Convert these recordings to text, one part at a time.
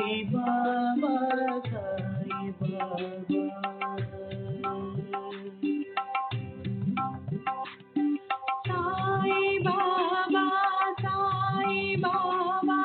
Baba, Sai Baba. Sai Baba, Sai Baba,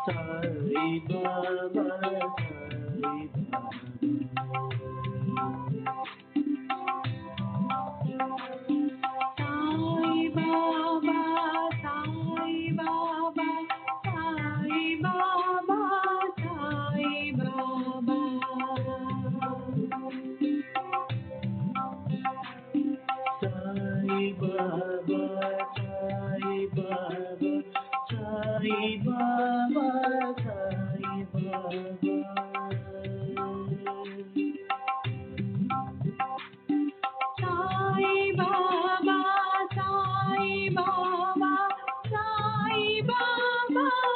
Sai Baba, Sai Baba. Sai Baba, Sai Baba, Sai Baba, Sai Baba, Sai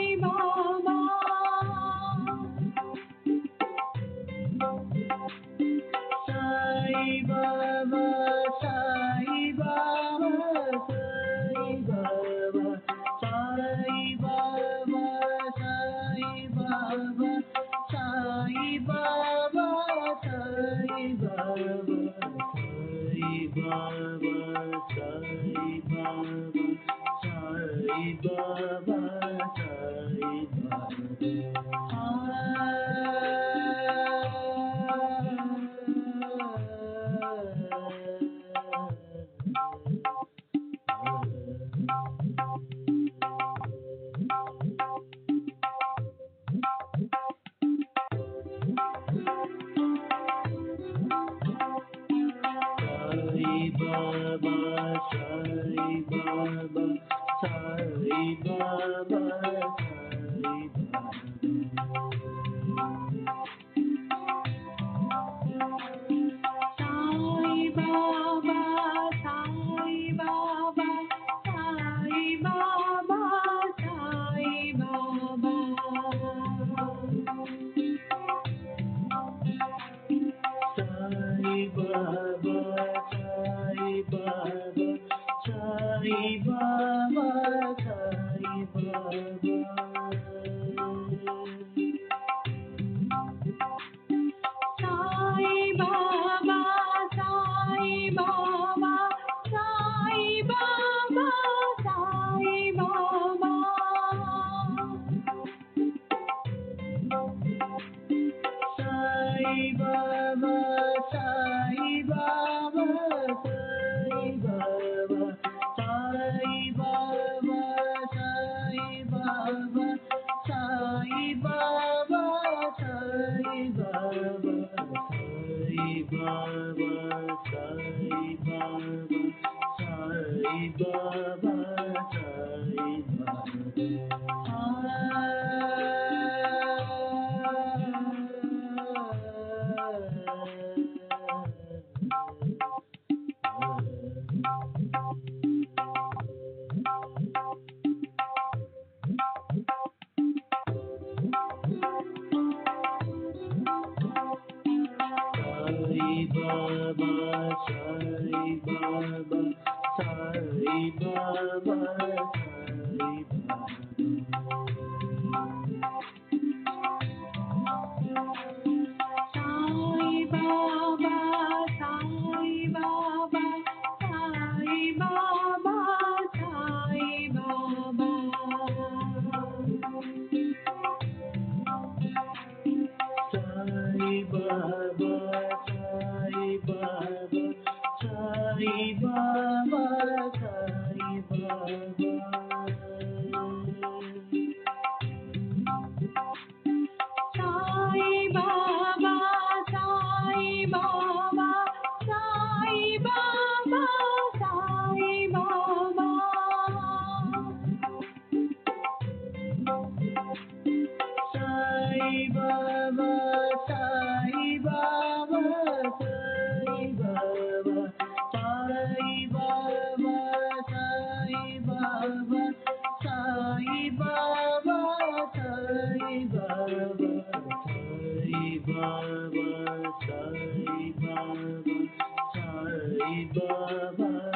Baba, Sai Baba, Sai Baba, Sai Baba, Sai Baba, Sai Baba, Sai Baba, Sai Baba, Sai Baba, Sai Baba, Sai Baba, Sai Baba, Sai Baba. Sai Baba, Sai Baba, Sai Baba,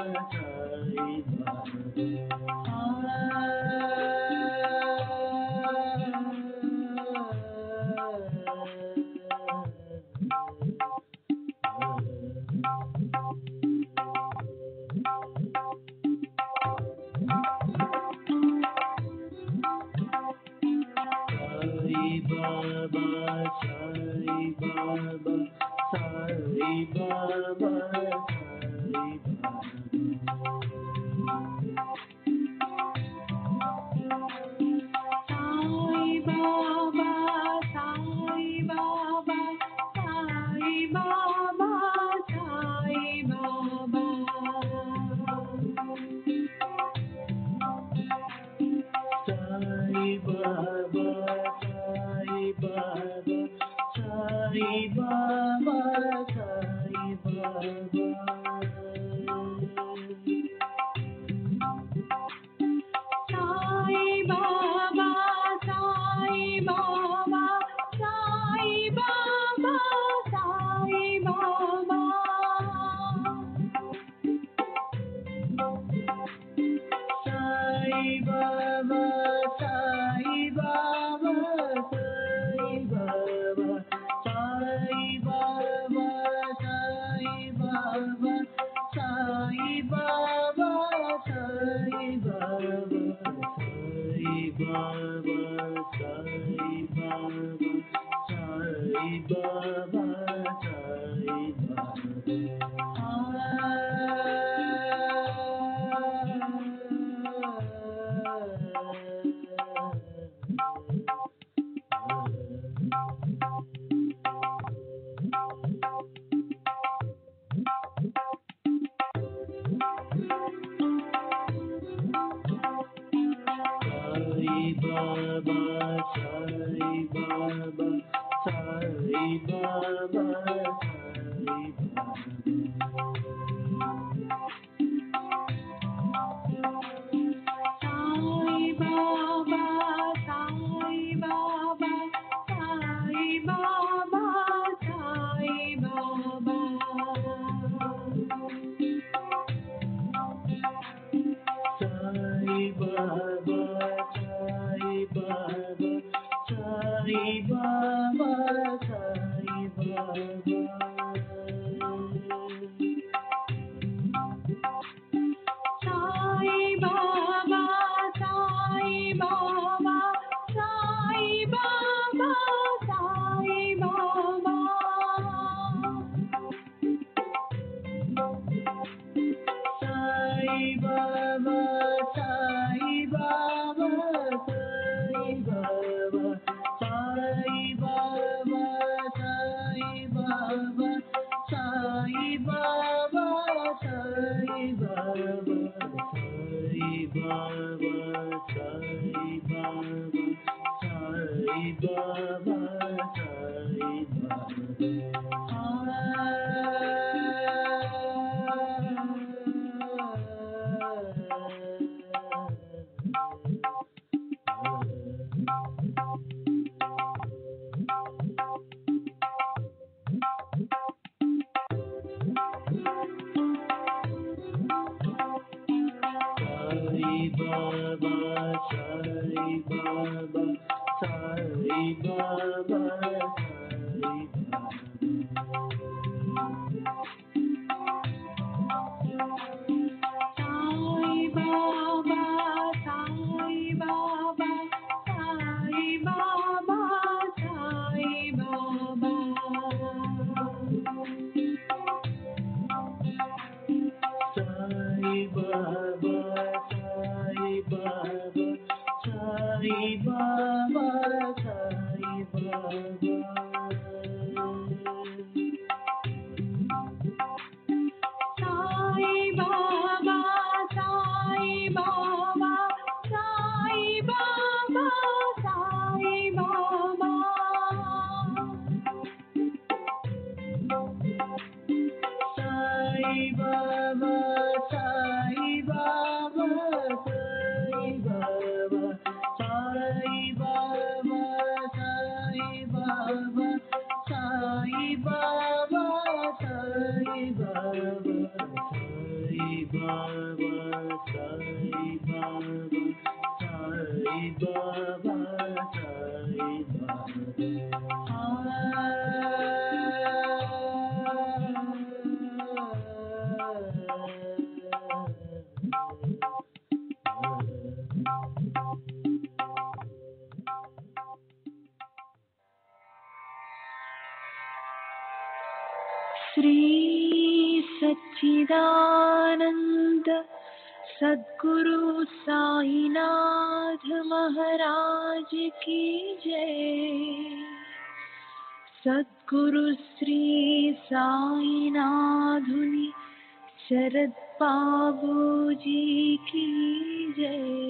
Sai Baba. Sai Baba, Sai Baba, Sai Baba, Sai Baba, Sai Baba, Sai Baba, Sai Baba, Sai Baba, Sai Baba, Sai Baba, Sai Baba, Sai Baba, Sai Baba, Sai Shri सच्चिदानंद सद्गुरु साईनाथ महाराज की जय। सद्गुरु श्री साईनाथुनि शरद बाबू जी की जय।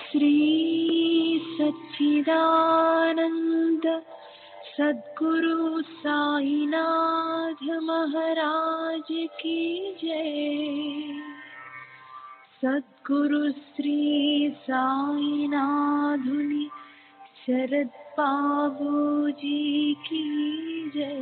श्री सच्चिदानंद सद्गुरु साईनाथ महाराज की जय। सद्गुरु श्री साईनाथुनि शरद बाबूजी की जय।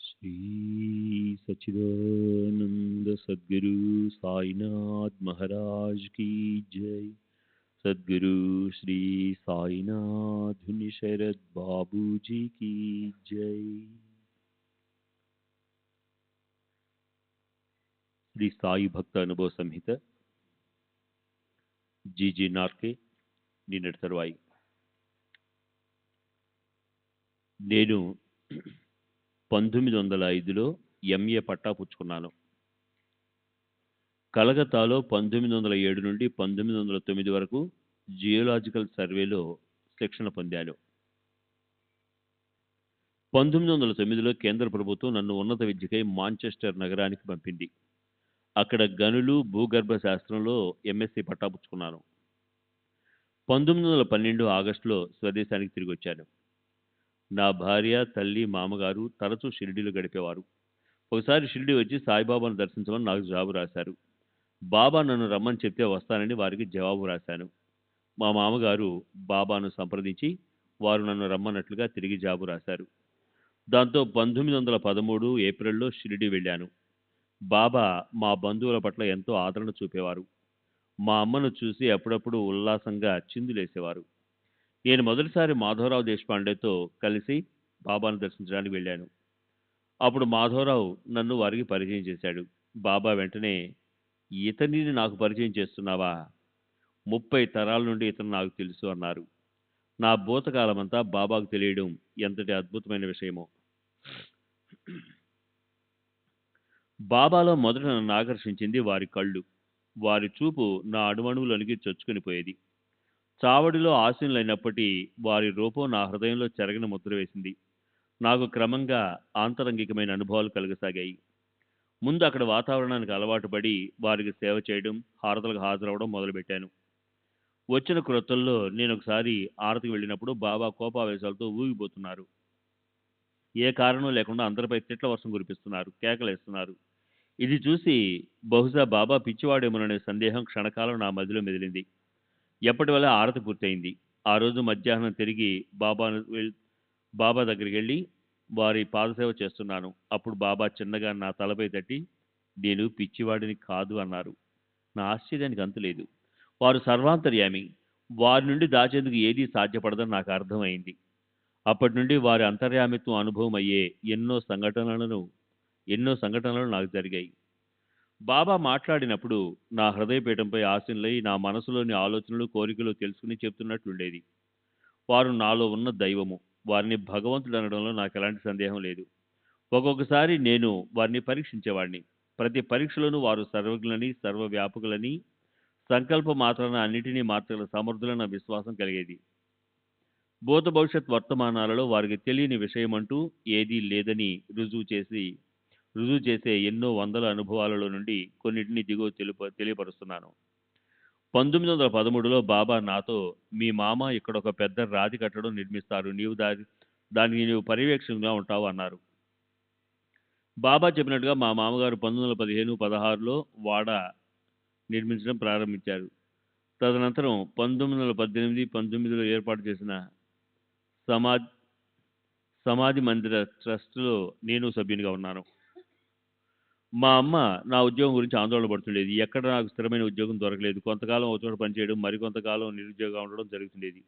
श्री सच्चिदानंद सद्गुरु साईनाथ महाराज की जय। सद्गुरु श्री साईनाथ शरद बाबू जी की जय। శ్రీ సాయి భక్త అనుభవ సంహిత జీజీ నార్కే నిన్నటి తరువాయి. నేను 1905లో ఎంఏ పట్టా పుచ్చుకున్నాను. కలకత్తాలో 1907 నుండి 1909 వరకు జియోలాజికల్ సర్వేలో శిక్షణ పొందాను. 1909లో కేంద్ర ప్రభుత్వం నన్ను ఉన్నత విద్యకై మాంచెస్టర్ నగరానికి పంపింది. అక్కడ గనులు, భూగర్భ శాస్త్రంలో ఎంఎస్సీ పట్టాపుచ్చుకున్నాను. 1912 ఆగస్టులో స్వదేశానికి తిరిగొచ్చాను. నా భార్య, తల్లి, మామగారు తరచూ షిరిడీలో గడిపేవారు. ఒకసారి షిరిడీ వచ్చి సాయిబాబాను దర్శించమని నాకు జవాబు రాశారు. బాబా నన్ను రమ్మని చెప్తే వస్తానని వారికి జవాబు రాశాను. మా మామగారు బాబాను సంప్రదించి వారు నన్ను రమ్మన్నట్లుగా తిరిగి జవాబు రాశారు. దాంతో 1913 ఏప్రిల్లో షిరిడీ వెళ్ళాను. బాబా మా బంధువుల పట్ల ఎంతో ఆదరణ చూపేవారు. మా అమ్మను చూసి అప్పుడప్పుడు ఉల్లాసంగా చిందులేసేవారు. నేను మొదటిసారి మాధవరావు దేశపాండేతో కలిసి బాబాను దర్శించడానికి వెళ్ళాను. అప్పుడు మాధవరావు నన్ను వారికి పరిచయం చేశాడు. బాబా వెంటనే, ఇతనిని నాకు పరిచయం చేస్తున్నావా? 30 తరాల నుండి ఇతను నాకు తెలుసు అన్నారు. నా భూతకాలమంతా బాబాకు తెలియడం ఎంతటి అద్భుతమైన విషయమో. బాబాలో మొదట నన్ను ఆకర్షించింది వారి కళ్ళు. వారి చూపు నా అణువణువులోనికి చొచ్చుకొని పోయేది. చావడిలో ఆసీనులైనప్పటి వారి రూపం నా హృదయంలో చెరగని ముద్ర వేసింది. నాకు క్రమంగా ఆంతరంగికమైన అనుభవాలు కలగసాగాయి. ముందు అక్కడ వాతావరణానికి అలవాటు పడి వారికి సేవ చేయడం, హారతులకు హాజరవడం మొదలుపెట్టాను. వచ్చిన క్రొత్తల్లో నేను ఒకసారి ఆరతికి వెళ్ళినప్పుడు బాబా కోపావేశాలతో ఊగిపోతున్నారు. ఏ కారణం లేకుండా అందరిపై తిట్ల వర్షం కురిపిస్తున్నారు, కేకలేస్తున్నారు. ఇది చూసి బహుశా బాబా పిచ్చివాడేమోననే సందేహం క్షణకాలం నా మదిలో మెదిలింది. ఎప్పటి వల్ల ఆరతి పూర్తయింది. ఆ రోజు మధ్యాహ్నం తిరిగి బాబా దగ్గరికి వెళ్ళి వారి పాదసేవ చేస్తున్నాను. అప్పుడు బాబా చిన్నగా నా తలపై తట్టి, నేను పిచ్చివాడిని కాదు అన్నారు. నా ఆశ్చర్యానికి అంతులేదు. వారు సర్వాంతర్యామి. వారి నుండి దాచేందుకు ఏదీ సాధ్యపడదని నాకు అర్థమైంది. అప్పటి నుండి వారి అంతర్యామిత్వం అనుభవం అయ్యే ఎన్నో సంఘటనలు నాకు జరిగాయి. బాబా మాట్లాడినప్పుడు నా హృదయపీఠంపై ఆసీనులై నా మనసులోని ఆలోచనలు, కోరికలు తెలుసుకుని చెప్తున్నట్లుండేది. వారు నాలో ఉన్న దైవము. వారిని భగవంతుడు అనడంలో నాకు ఎలాంటి సందేహం లేదు. ఒక్కొక్కసారి నేను వారిని పరీక్షించేవాడిని. ప్రతి పరీక్షలోనూ వారు సర్వజ్ఞులని, సర్వవ్యాపకులని, సంకల్ప మాత్రాన అన్నిటినీ మార్చగల సమర్థులన్న విశ్వాసం కలిగేది. భూత భవిష్యత్ వర్తమానాలలో వారికి తెలియని విషయమంటూ ఏదీ లేదని రుజువు చేసే ఎన్నో వందల అనుభవాలలో నుండి కొన్నిటిని దిగువ తెలియపరుస్తున్నాను. 1913లో బాబా నాతో, మీ మామ ఇక్కడ ఒక పెద్ద రాతి కట్టడం నిర్మిస్తారు, దానికి నీవు పర్యవేక్షణగా ఉంటావు అన్నారు. బాబా చెప్పినట్టుగా మా మామగారు 1915-16లో వాడ నిర్మించడం ప్రారంభించారు. తదనంతరం 1918-19లో ఏర్పాటు చేసిన సమాధి మందిర ట్రస్టులో నేను సభ్యునిగా ఉన్నాను. మా అమ్మ నా ఉద్యోగం గురించి ఆందోళన పడుతుండేది. ఎక్కడ నాకు స్థిరమైన ఉద్యోగం దొరకలేదు. కొంతకాలం ఒక చోట పనిచేయడం, మరికొంతకాలం నిరుద్యోగంగా ఉండడం జరుగుతుండేది.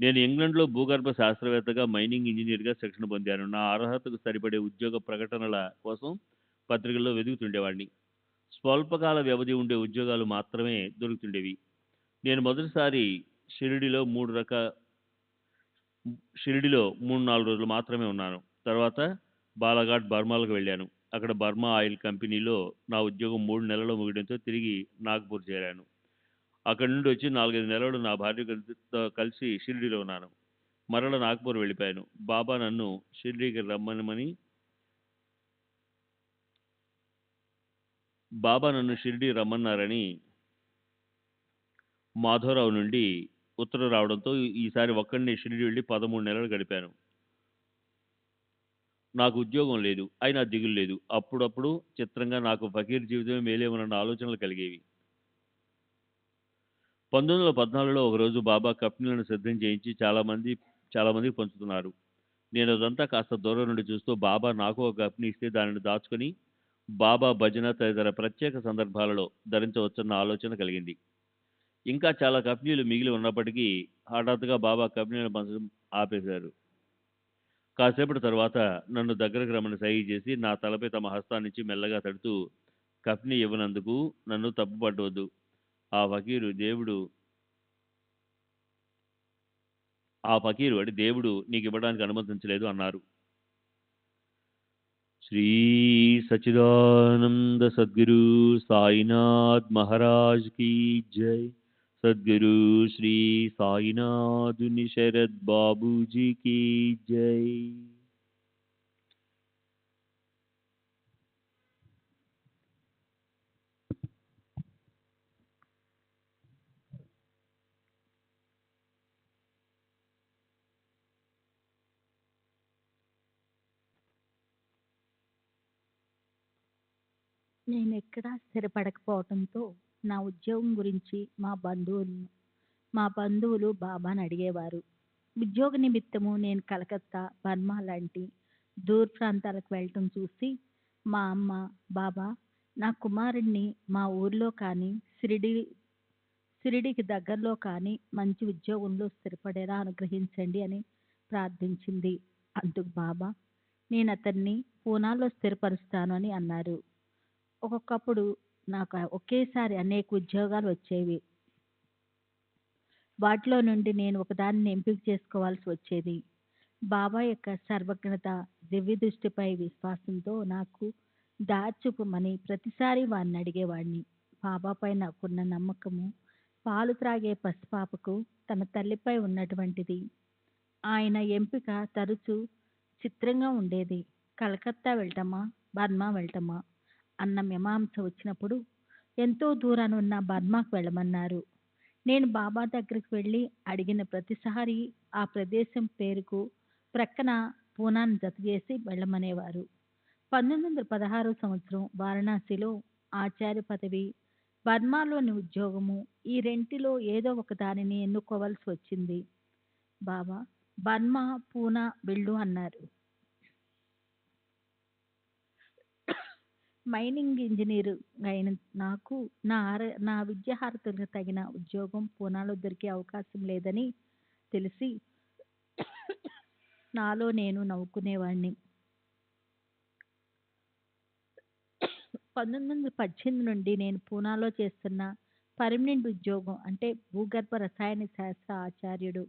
నేను ఇంగ్లండ్లో భూగర్భ శాస్త్రవేత్తగా, మైనింగ్ ఇంజనీర్గా శిక్షణ పొందాను. నా అర్హతకు సరిపడే ఉద్యోగ ప్రకటనల కోసం పత్రికల్లో వెతుకుతుండేవాడిని. స్వల్పకాల వ్యవధి ఉండే ఉద్యోగాలు మాత్రమే దొరుకుతుండేవి. నేను మొదటిసారి షిరిడీలో 3-4 రోజులు మాత్రమే ఉన్నాను. తర్వాత బాలాఘాట్, బర్మాలకు వెళ్ళాను. అక్కడ బర్మా ఆయిల్ కంపెనీలో నా ఉద్యోగం 3 నెలల్లో ముగియడంతో తిరిగి నాగ్పూర్ చేరాను. అక్కడి నుండి వచ్చి 4-5 నెలలు నా భార్యతో కలిసి షిరిడీలో ఉన్నాను. మరల నాగ్పూర్ వెళ్ళిపోయాను. బాబా నన్ను షిరిడీకి రమ్మన్నారని మాధవరావు నుండి ఉత్తరం రావడంతో ఈసారి ఒక్కడిని షిరిడీ వెళ్ళి 13 నెలలు గడిపాను. నాకు ఉద్యోగం లేదు, అయినా దిగులు లేదు. అప్పుడప్పుడు చిత్రంగా నాకు ఫకీర్ జీవితమే మేలేమన్న ఆలోచనలు కలిగేవి. 1914లో ఒకరోజు బాబా కప్నీలను సిద్ధం చేయించి చాలా మందికి పంచుతున్నారు. నేను అదంతా కాస్త దూరం నుండి చూస్తూ బాబా నాకు ఒక కప్ని ఇస్తే దానిని దాచుకొని బాబా భజన తదితర ప్రత్యేక సందర్భాలలో ధరించవచ్చన్న ఆలోచన కలిగింది. ఇంకా చాలా కప్నీలు మిగిలి ఉన్నప్పటికీ హఠాత్తుగా బాబా కప్నీలను పంచడం ఆపేశారు. కాసేపటి తర్వాత నన్ను దగ్గరకు రమ్మని సైగ చేసి నా తలపై తమ హస్తాన్నించి మెల్లగా తడుతూ, కప్ని ఇవ్వనందుకు నన్ను తప్పుపట్టవద్దు. ఆ ఫకీరు అంటే దేవుడు నీకు ఇవ్వడానికి అనుమతించలేదు అన్నారు. శ్రీ సచిదానంద సద్గురు సాయినాథ్ మహారాజ్ కీ జై. సద్గురు శ్రీ సాయినాథుని శరద్ బాబూజీ కీ జై. నేనెక్కడా స్థిరపడకపోవటంతో నా ఉద్యోగం గురించి మా బంధువులు బాబాని అడిగేవారు. ఉద్యోగ నిమిత్తము నేను కలకత్తా, బర్మా లాంటి దూర ప్రాంతాలకు వెళ్ళటం చూసి మా అమ్మ, బాబా నా కుమారుడిని మా ఊర్లో కానీ, షిరిడి షిరిడీకి దగ్గరలో కానీ మంచి ఉద్యోగంలో స్థిరపడేలా అనుగ్రహించండి అని ప్రార్థించింది. అందుకు బాబా నేను అతన్ని పూనాలో స్థిరపరుస్తాను అని అన్నారు. ఒక్కొక్కప్పుడు నాకు ఒకేసారి అనేక ఉద్యోగాలు వచ్చేవి. వాటిలో నుండి నేను ఒకదానిని ఎంపిక చేసుకోవాల్సి వచ్చేది. బాబా యొక్క సర్వజ్ఞత, దివ్య దృష్టిపై విశ్వాసంతో నాకు దారి చూపమని ప్రతిసారి వారిని అడిగేవాడిని. బాబాపై నాకున్న నమ్మకము పాలు త్రాగే పసిపాపకు తన తల్లిపై ఉన్నటువంటిది. ఆయన ఎంపిక తరచూ చిత్రంగా ఉండేది. కలకత్తా వెళ్ళటమా, బర్మా వెళ్ళటమా అన్న మీమాంస వచ్చినప్పుడు ఎంతో దూరాన ఉన్న బర్మాకు వెళ్ళమన్నారు. నేను బాబా దగ్గరికి వెళ్ళి అడిగిన ప్రతిసారి ఆ ప్రదేశం పేరుకు ప్రక్కన పూనాను జతచేసి వెళ్ళమనేవారు. 1916 సంవత్సరం వారణాసిలో ఆచార్య పదవి, బర్మాలోని ఉద్యోగము, ఈ రెంటిలో ఏదో ఒక దానిని ఎన్నుకోవాల్సి వచ్చింది. బాబా బర్మా, పూనా వెళ్ళు అన్నారు. మైనింగ్ ఇంజనీర్ అయిన నాకు నా విద్యార్హతలకు తగిన ఉద్యోగం పూనాలో దొరికే అవకాశం లేదని తెలిసి నాలో నేను నవ్వుకునేవాడిని. 1918 నుండి నేను పూనాలో చేస్తున్న పర్మనెంట్ ఉద్యోగం అంటే భూగర్భ రసాయన శాస్త్ర ఆచార్యుడు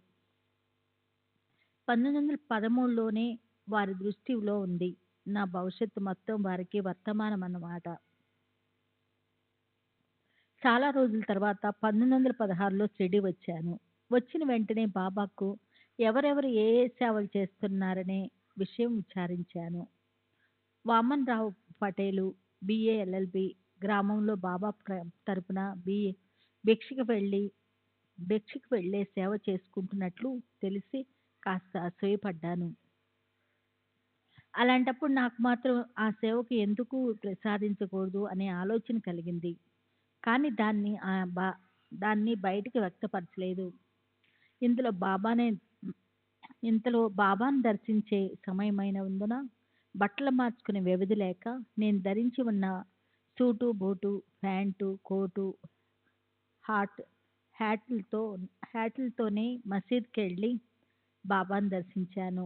1913లోనే వారి దృష్టిలో ఉంది. నా భవిష్యత్తు మొత్తం వారికి వర్తమానం అన్నమాట. చాలా రోజుల తర్వాత 1916లో షిరిడి వచ్చాను. వచ్చిన వెంటనే బాబాకు ఎవరెవరు ఏ ఏ సేవలు చేస్తున్నారనే విషయం విచారించాను. వామన్ రావు పటేలు బిఏ ఎల్ఎల్బి గ్రామంలో బాబా తరపున భిక్షకు వెళ్ళే సేవ చేసుకుంటున్నట్లు తెలిసి కాస్త అసూయపడ్డాను. అలాంటప్పుడు నాకు మాత్రం ఆ సేవకు ఎందుకు ప్రసాదించకూడదు అనే ఆలోచన కలిగింది. కానీ దాన్ని బయటికి వ్యక్తపరచలేదు. ఇంతలో బాబాను దర్శించే సమయమైనందున బట్టలు మార్చుకునే వ్యవధి లేక నేను ధరించి ఉన్న సూటు, బూటు, ప్యాంటు, కోటు, హ్యాట్లతోనే మసీద్కి వెళ్ళి బాబాను దర్శించాను.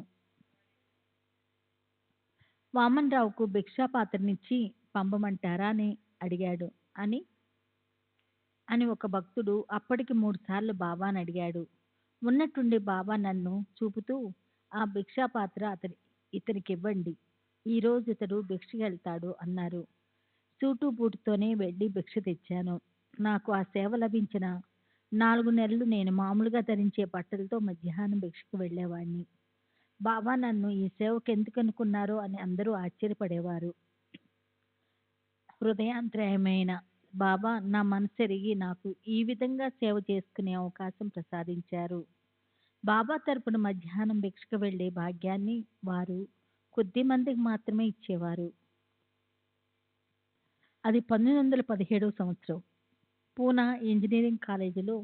వామన్ రావుకు భిక్షాపాత్రనిచ్చి పంపమంటారా అని అడిగాడు అని ఒక భక్తుడు అప్పటికి 3 సార్లు బాబాను అడిగాడు. ఉన్నట్టుండి బాబా నన్ను చూపుతూ ఆ భిక్షాపాత్ర ఇతనికి ఇవ్వండి, ఈరోజు ఇతడు భిక్షకి వెళ్తాడు అన్నారు. సూటు బూటుతోనే వెళ్ళి భిక్ష తెచ్చాను. నాకు ఆ సేవ లభించిన 4 నెలలు నేను మామూలుగా ధరించే బట్టలతో మధ్యాహ్నం భిక్షకు వెళ్ళేవాడిని. బాబా నన్ను ఈ సేవకు ఎందుకు అనుకున్నారో అని అందరూ ఆశ్చర్యపడేవారు. హృదయాంతరాయమైన బాబా నా మనసెరిగి నాకు ఈ విధంగా సేవ చేసుకునే అవకాశం ప్రసాదించారు. బాబా తరపున మధ్యాహ్నం భిక్షకు వెళ్ళే భాగ్యాన్ని వారు కొద్ది మందికి మాత్రమే ఇచ్చేవారు. అది 1917 సంవత్సరం. పూనా ఇంజనీరింగ్ కాలేజీలో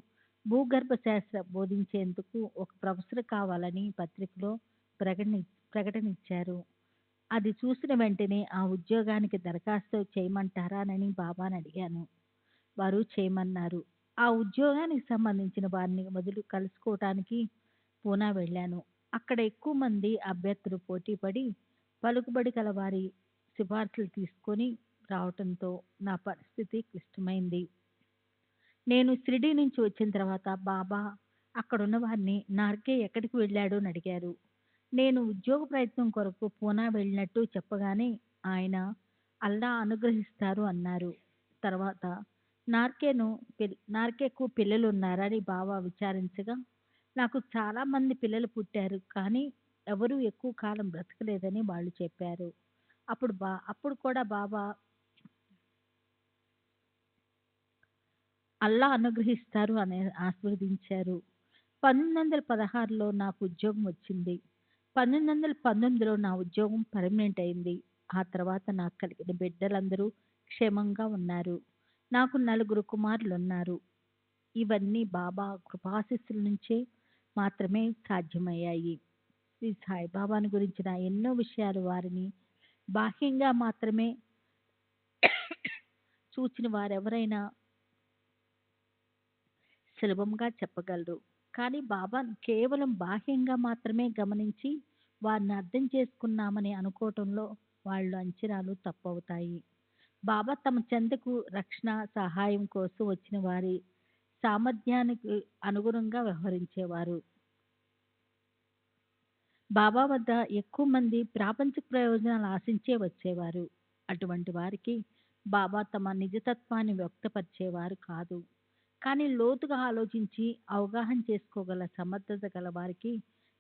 భూగర్భ శాస్త్ర బోధించేందుకు ఒక ప్రొఫెసర్ కావాలని పత్రికలో ప్రకటన ఇచ్చారు. అది చూసిన వెంటనే ఆ ఉద్యోగానికి దరఖాస్తు చేయమంటారానని బాబాని అడిగాను. వారు చేయమన్నారు. ఆ ఉద్యోగానికి సంబంధించిన వారిని కలుసుకోవటానికి పూనా వెళ్ళాను. అక్కడ ఎక్కువ మంది అభ్యర్థులు పోటీపడి పలుకుబడి గల వారి సిఫార్సులు తీసుకొని రావటంతో నా పరిస్థితి క్లిష్టమైంది. నేను షిరిడి నుంచి వచ్చిన తర్వాత బాబా అక్కడున్న వారిని నార్కే ఎక్కడికి వెళ్ళాడు అని అడిగారు. నేను ఉద్యోగ ప్రయత్నం కొరకు పూనా వెళ్ళినట్టు చెప్పగానే ఆయన అల్లా అనుగ్రహిస్తారు అన్నారు. తర్వాత నార్కేకు పిల్లలు ఉన్నారా అని బాబా విచారించగా నాకు చాలా మంది పిల్లలు పుట్టారు, కానీ ఎవరూ ఎక్కువ కాలం బ్రతకలేదని వాళ్ళు చెప్పారు. అప్పుడు కూడా బాబా అల్లా అనుగ్రహిస్తారు అని ఆశీర్వదించారు. 1916లో నాకు ఉద్యోగం వచ్చింది. 1919లో నా ఉద్యోగం పర్మనెంట్ అయింది. ఆ తర్వాత నాకు కలిగిన బిడ్డలందరూ క్షేమంగా ఉన్నారు. నాకు 4 కుమారులున్నారు. ఇవన్నీ బాబా కృపాశీస్సుల నుంచే మాత్రమే సాధ్యమయ్యాయి. శ్రీ సాయిబాబాను గురించిన ఎన్నో విషయాలు వారిని బాహ్యంగా మాత్రమే చూచిన వారెవరైనా సులభంగా చెప్పగలరు. కానీ బాబాను కేవలం బాహ్యంగా మాత్రమే గమనించి వారిని అర్థం చేసుకున్నామని అనుకోవటంలో వాళ్ళ అంచనాలు తప్పవుతాయి. బాబా తమ చెంతకు రక్షణ, సహాయం కోసం వచ్చిన వారి సామర్థ్యానికి అనుగుణంగా వ్యవహరించేవారు. బాబా వద్ద ఎక్కువ మంది ప్రాపంచిక ప్రయోజనాలు ఆశించే వచ్చేవారు. అటువంటి వారికి బాబా తమ నిజతత్వాన్ని వ్యక్తపరిచేవారు కాదు. కానీ లోతుగా ఆలోచించి అవగాహన చేసుకోగల సమర్థత గల వారికి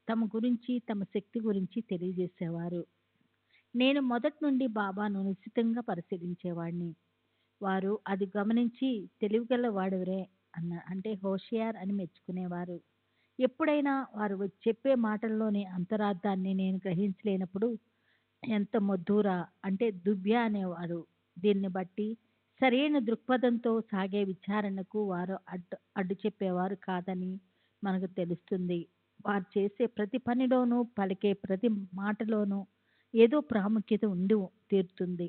తమ గురించి, తమ శక్తి గురించి తెలియజేసేవారు. నేను మొదటి నుండి బాబాను నిశ్చితంగా పరిశీలించేవాడిని. వారు అది గమనించి తెలివిగల వాడెవరే అంటే హోషియార్ అని మెచ్చుకునేవారు. ఎప్పుడైనా వారు చెప్పే మాటల్లోని అంతరార్థాన్ని నేను గ్రహించలేనప్పుడు ఎంత మొద్దురా అంటే దువ్య అనేవారు. దీన్ని బట్టి సరైన దృక్పథంతో సాగే విచారణకు వారు అడ్డు చెప్పేవారు కాదని మనకు తెలుస్తుంది. వారు చేసే ప్రతి పనిలోనూ, పలికే ప్రతి మాటలోనూ ఏదో ప్రాముఖ్యత ఉండి తీరుతుంది.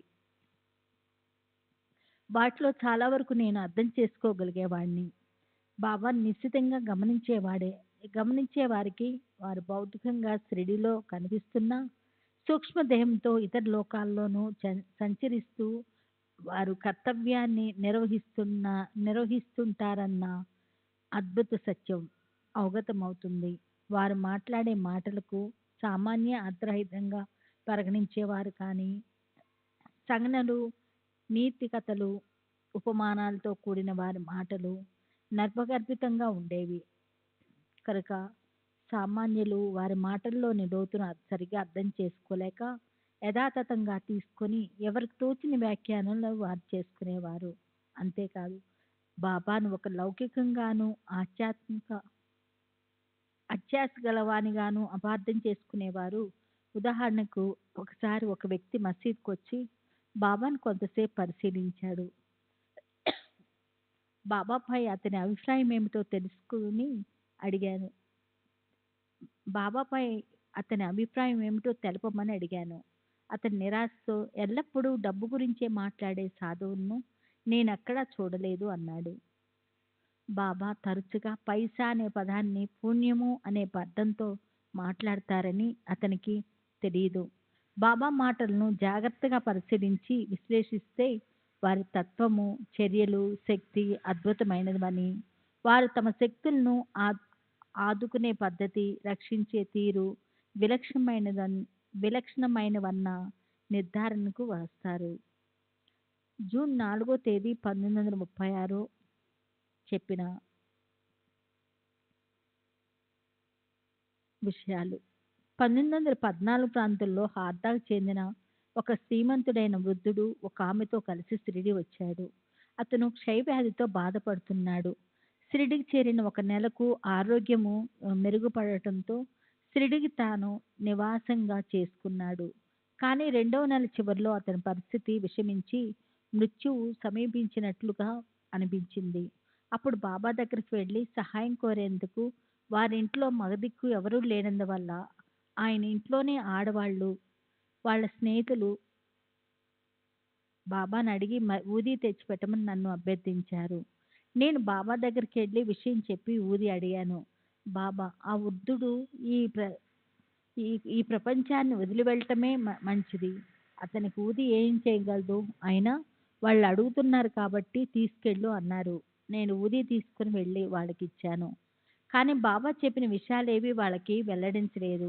వాటిలో చాలా వరకు నేను అర్థం చేసుకోగలిగేవాడిని. బాబా నిశ్చితంగా గమనించే వారికి వారు భౌతికంగా షిరిడీలో కనిపిస్తున్న సూక్ష్మదేహంతో ఇతర లోకాల్లోనూ సంచరిస్తూ వారు కర్తవ్యాన్ని నిర్వహిస్తుంటారన్న అద్భుత సత్యం అవగతమవుతుంది. వారు మాట్లాడే మాటలకు సామాన్య అర్ధరహితంగా పరిగణించేవారు కానీ సంజ్ఞలు, నీతి కథలు, ఉపమానాలతో కూడిన వారి మాటలు నర్మగర్భితంగా ఉండేవి. కనుక సామాన్యులు వారి మాటల్లోని లోతును సరిగా అర్థం చేసుకోలేక యథాతథంగా తీసుకొని ఎవరికి తోచిన వ్యాఖ్యానాలు వారు చేసుకునేవారు. అంతేకాదు బాబాను ఒక లౌకికంగాను అత్యాశ గలవానిగాను అపార్థం చేసుకునేవారు. ఉదాహరణకు ఒకసారి ఒక వ్యక్తి మసీద్కు వచ్చి బాబాను కొంతసేపు పరిశీలించాడు. బాబాపై అతని అభిప్రాయం ఏమిటో తెలుసుకుని అడిగాను. బాబాపై అతని అభిప్రాయం ఏమిటో తెలపమని అడిగాను. అతని నిరాశతో ఎల్లప్పుడూ డబ్బు గురించే మాట్లాడే సాధువులను నేనెక్కడా చూడలేదు అన్నాడు. బాబా తరచుగా పైసా అనే పదాన్ని పుణ్యము అనే అర్థంతో మాట్లాడతారని అతనికి తెలియదు. బాబా మాటలను జాగ్రత్తగా పరిశీలించి విశ్లేషిస్తే వారి తత్వము, చర్యలు, శక్తి అద్భుతమైనవని, వారు తమ శక్తులను ఆదుకునే పద్ధతి, రక్షించే తీరు విలక్షణమైనవన్న నిర్ధారణకు వస్తారు. జూన్ 4వ తేదీ 1936 చెప్పిన విషయాలు. 1914 ప్రాంతంలో హార్దాకు చెందిన ఒక శ్రీమంతుడైన వృద్ధుడు ఒక ఆమెతో కలిసి షిరిడి వచ్చాడు. అతను క్షయవ్యాధితో బాధపడుతున్నాడు. షిరిడికి చేరిన 1 నెలకు ఆరోగ్యము మెరుగుపడటంతో షిరిడికి తాను నివాసంగా చేసుకున్నాడు. కానీ 2వ నెల చివరిలో అతని పరిస్థితి విషమించి మృత్యువు సమీపించినట్లుగా అనిపించింది. అప్పుడు బాబా దగ్గరికి వెళ్ళి సహాయం కోరేందుకు వారి ఇంట్లో మగదిక్కు ఎవరూ లేనందువల్ల ఆయన ఇంట్లోనే ఆడవాళ్ళు, వాళ్ళ స్నేహితులు బాబాను అడిగి ఊది తెచ్చిపెట్టమని నన్ను అభ్యర్థించారు. నేను బాబా దగ్గరికి వెళ్ళి విషయం చెప్పి ఊది అడిగాను. బాబా, ఆ వృద్ధుడు ఈ ప్రపంచాన్ని వదిలి వెళ్ళటమే మంచిది. అతనికి ఊది ఏం చేయగలదు? అయినా వాళ్ళు అడుగుతున్నారు కాబట్టి తీసుకెళ్ళు అన్నారు. నేను ఊది తీసుకుని వెళ్ళి వాళ్ళకి ఇచ్చాను. కానీ బాబా చెప్పిన విషయాలేవి వాళ్ళకి వెల్లడించలేదు.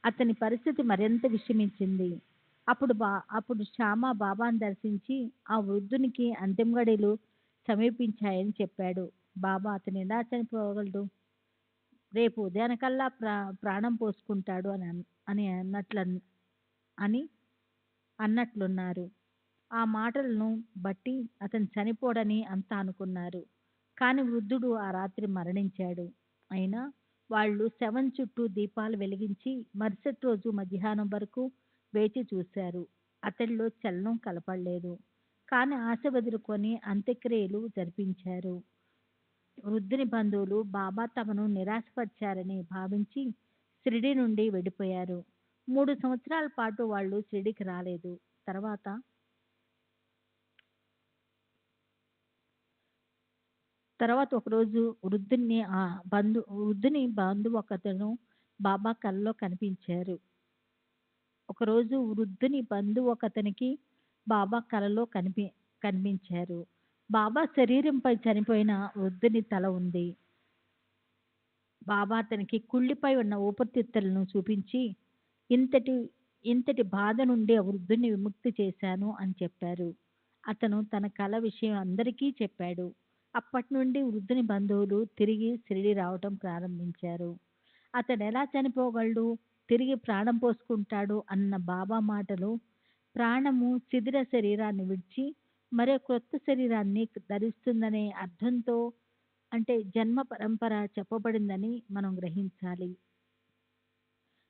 అతని పరిస్థితి మరింత విషమించింది. అప్పుడు శ్యామ బాబాను దర్శించి ఆ వృద్ధునికి అంతిమ గడియలు సమీపించాయని చెప్పాడు. బాబా అతను ఎలా చనిపోగలడు? రేపు ఉదయానికల్లా ప్రాణం పోసుకుంటాడు అని అన్నట్లున్నారు. ఆ మాటలను బట్టి అతను చనిపోడని అంతా అనుకున్నారు. కానీ వృద్ధుడు ఆ రాత్రి మరణించాడు. అయినా వాళ్ళు శవం చుట్టూ దీపాలు వెలిగించి మరుసటి రోజు మధ్యాహ్నం వరకు వేచి చూశారు. అతడిలో చలనం కలపడలేదు. కానీ ఆశ వదులుకొని అంత్యక్రియలు జరిపించారు. వృద్ధుని బంధువులు బాబా తమను నిరాశపరిచారని భావించి షిరిడి నుండి వెళ్ళిపోయారు. 3 సంవత్సరాల పాటు వాళ్ళు షిరిడికి రాలేదు. తర్వాత తర్వాత ఒకరోజు వృద్ధుని బంధువు ఒకతను బాబా కలలో కనిపించారు. ఒకరోజు వృద్ధుని బంధువు ఒకతనికి బాబా కలలో కనిపించారు. బాబా శరీరంపై చనిపోయిన వృద్ధుని తల ఉంది. బాబా అతనికి కుళ్ళిపై ఉన్న ఊపిరితిత్తులను చూపించి ఇంతటి ఇంతటి బాధ నుండి ఆ వృద్ధుని విముక్తి చేశాను అని చెప్పారు. అతను తన కల విషయం అందరికీ చెప్పాడు. అప్పటి నుండి వృద్ధుని బంధువులు తిరిగి షిరిడి రావటం ప్రారంభించారు. అతడు ఎలా చనిపోగలడు, తిరిగి ప్రాణం పోసుకుంటాడు అన్న బాబా మాటలు ప్రాణము శిథిర శరీరాన్ని విడిచి మరో క్రొత్త శరీరాన్ని ధరిస్తుందనే అర్థంతో, అంటే జన్మ పరంపర చెప్పబడిందని మనం గ్రహించాలి.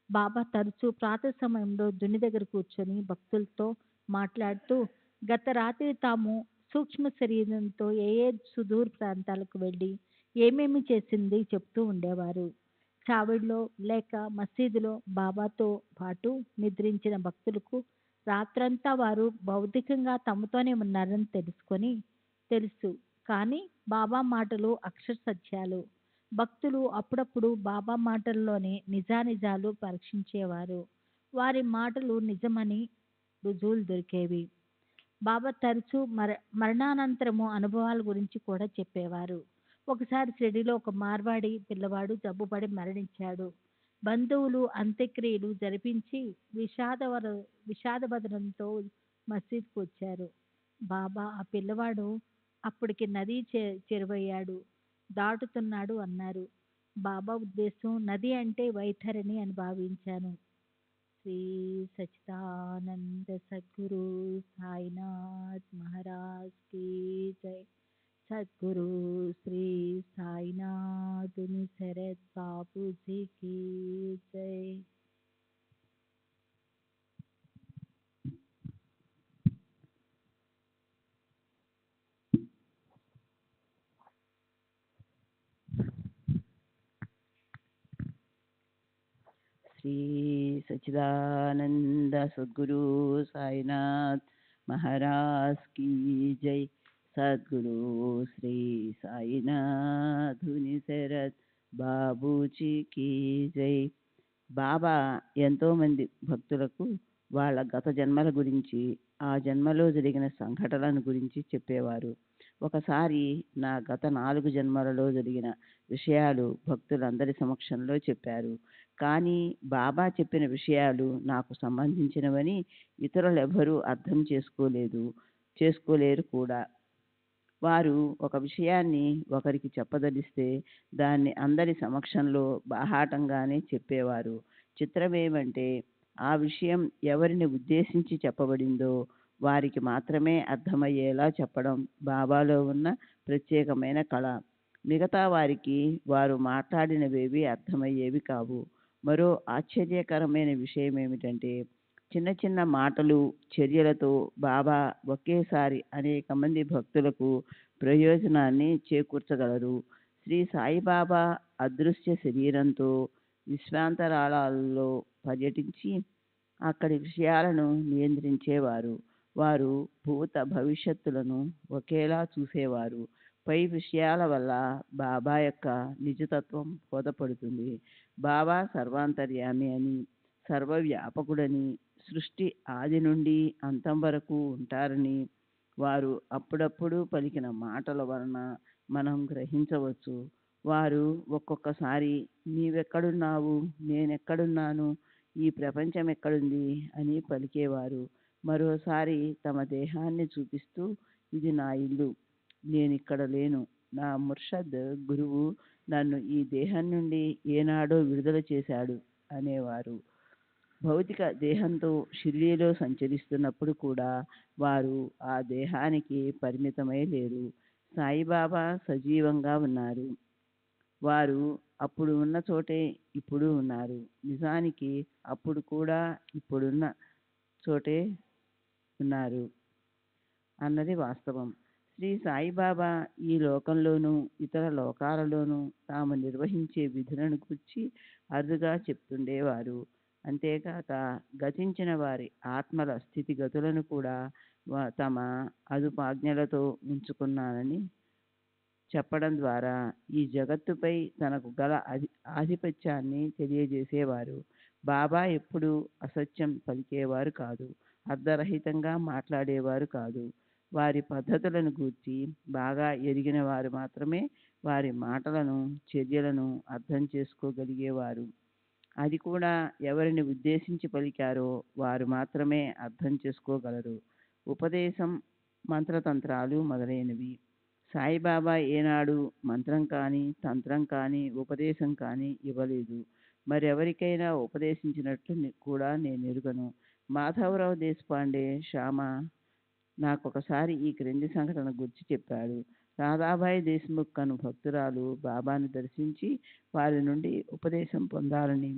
బాబా తరచూ ప్రాతः సమయంలో దుని దగ్గర కూర్చొని భక్తులతో మాట్లాడుతూ గత రాత్రి తాము సూక్ష్మ శరీరంతో ఏ సుదూర ప్రాంతాలకు వెళ్ళి ఏమేమి చేసింది చెప్తూ ఉండేవారు. చావిడిలో లేక మసీదులో బాబాతో పాటు నిద్రించిన భక్తులకు రాత్రంతా వారు భౌతికంగా తమతోనే ఉన్నారని తెలుసు. కానీ బాబా మాటలు అక్షర సత్యాలు. భక్తులు అప్పుడప్పుడు బాబా మాటల్లోనే నిజానిజాలు పరీక్షించేవారు. వారి మాటలు నిజమని రుజువులు దొరికేవి. బాబా తరచూ మరణానంతరము అనుభవాల గురించి కూడా చెప్పేవారు. ఒకసారి షిరిడీలో ఒక మార్వాడి పిల్లవాడు జబ్బుపడి మరణించాడు. బంధువులు అంత్యక్రియలు జరిపించి విషాదవదనంతో మసీదుకు వచ్చారు. బాబా ఆ పిల్లవాడు అప్పటికి నది చేరువయ్యాడు, దాటుతున్నాడు అన్నారు. బాబా ఉద్దేశం నది అంటే వైతరణి అని భావించాను. శ్రీ సచ్చిదానంద సద్గురు సాయినాథ్ మహారాజ్ కీ జై. సద్గురు శ్రీ సాయినాథ్ శరత్ బాబూజీ కీ జై. శ్రీ సచ్చిదానంద సద్గురు సాయినాథ్ మహారాజ్ కీ జై. సద్గురు శ్రీ సాయినాథుని శరత్ బాబూజీ కీ జై. బాబా ఎంతోమంది భక్తులకు వాళ్ళ గత జన్మల గురించి, ఆ జన్మలో జరిగిన సంఘటనల గురించి చెప్పేవారు. ఒకసారి నా గత 4 జన్మలలో జరిగిన విషయాలు భక్తులందరి సమక్షంలో చెప్పారు. కానీ బాబా చెప్పిన విషయాలు నాకు సంబంధించినవని ఇతరులెవరూ అర్థం చేసుకోలేరు కూడా. వారు ఒక విషయాన్ని ఒకరికి చెప్పదలిస్తే దాన్ని అందరి సమక్షంలో బాహాటంగానే చెప్పేవారు. చిత్రమేమంటే ఆ విషయం ఎవరిని ఉద్దేశించి చెప్పబడిందో వారికి మాత్రమే అర్థమయ్యేలా చెప్పడం బాబాలో ఉన్న ప్రత్యేకమైన కళ. మిగతా వారికి వారు మాట్లాడినవేవి అర్థమయ్యేవి కావు. మరో ఆశ్చర్యకరమైన విషయం ఏమిటంటే చిన్న చిన్న మాటలు, చర్యలతో బాబా ఒకేసారి అనేక మంది భక్తులకు ప్రయోజనాన్ని చేకూర్చగలరు. శ్రీ సాయిబాబా అదృశ్య శరీరంతో విశ్వాంతరాళాల్లో పర్యటించి అక్కడి విషయాలను నియంత్రించేవారు. వారు భూత భవిష్యత్తులను ఒకేలా చూసేవారు. పై విషయాల వల్ల బాబా యొక్క నిజతత్వం బోధపడుతుంది. బాబా సర్వాంతర్యామి అని, సర్వవ్యాపకుడని, సృష్టి ఆది నుండి అంతం వరకు ఉంటారని వారు అప్పుడప్పుడు పలికిన మాటల వలన మనం గ్రహించవచ్చు. వారు ఒక్కొక్కసారి నీవెక్కడున్నావు, నేనెక్కడున్నాను, ఈ ప్రపంచం ఎక్కడుంది అని పలికేవారు. మరోసారి తమ దేహాన్ని చూపిస్తూ ఇది నా ఇల్లు, నేనిక్కడ లేను, నా ముర్షద్ గురువు నన్ను ఈ దేహం నుండి ఏనాడో విడుదల చేశాడు అనేవారు. భౌతిక దేహంతో షిరిడీలో సంచరిస్తున్నప్పుడు కూడా వారు ఆ దేహానికి పరిమితమై లేరు. సాయిబాబా సజీవంగా ఉన్నారు. వారు అప్పుడు ఉన్న చోటే ఇప్పుడు ఉన్నారు. నిజానికి అప్పుడు కూడా ఇప్పుడున్న చోటే ఉన్నారు అన్నది వాస్తవం. శ్రీ సాయిబాబా ఈ లోకంలోనూ ఇతర లోకాలలోనూ తాము నిర్వహించే విధులను గురించి అరుదుగా చెప్తుండేవారు. అంతేకాక గతించిన వారి ఆత్మల స్థితిగతులను కూడా తమ అదుపాజ్ఞలతో ఉంచుకున్నానని చెప్పడం ద్వారా ఈ జగత్తుపై తనకు గల ఆధిపత్యాన్ని తెలియజేసేవారు. బాబా ఎప్పుడూ అసత్యం పలికేవారు కాదు, అర్ధరహితంగా మాట్లాడేవారు కాదు. వారి పద్ధతులను గూర్చి బాగా ఎరిగిన వారు మాత్రమే వారి మాటలను, చర్యలను అర్థం చేసుకోగలిగేవారు. అది కూడా ఎవరిని ఉద్దేశించి పలికారో వారు మాత్రమే అర్థం చేసుకోగలరు. ఉపదేశం, మంత్రతంత్రాలు మొదలైనవి. సాయిబాబా ఏనాడు మంత్రం కానీ, తంత్రం కానీ, ఉపదేశం కానీ ఇవ్వలేదు. మరెవరికైనా ఉపదేశించినట్లు కూడా నేను ఎరుగను. మాధవరావు దేశపాండే శ్యామ నాకొకసారి ఈ క్రింది సంఘటన గురించి చెప్పాడు. రాధాబాయి దేశ్ముఖ్ అను భక్తురాలు బాబాను దర్శించి వారి నుండి ఉపదేశం పొందాలని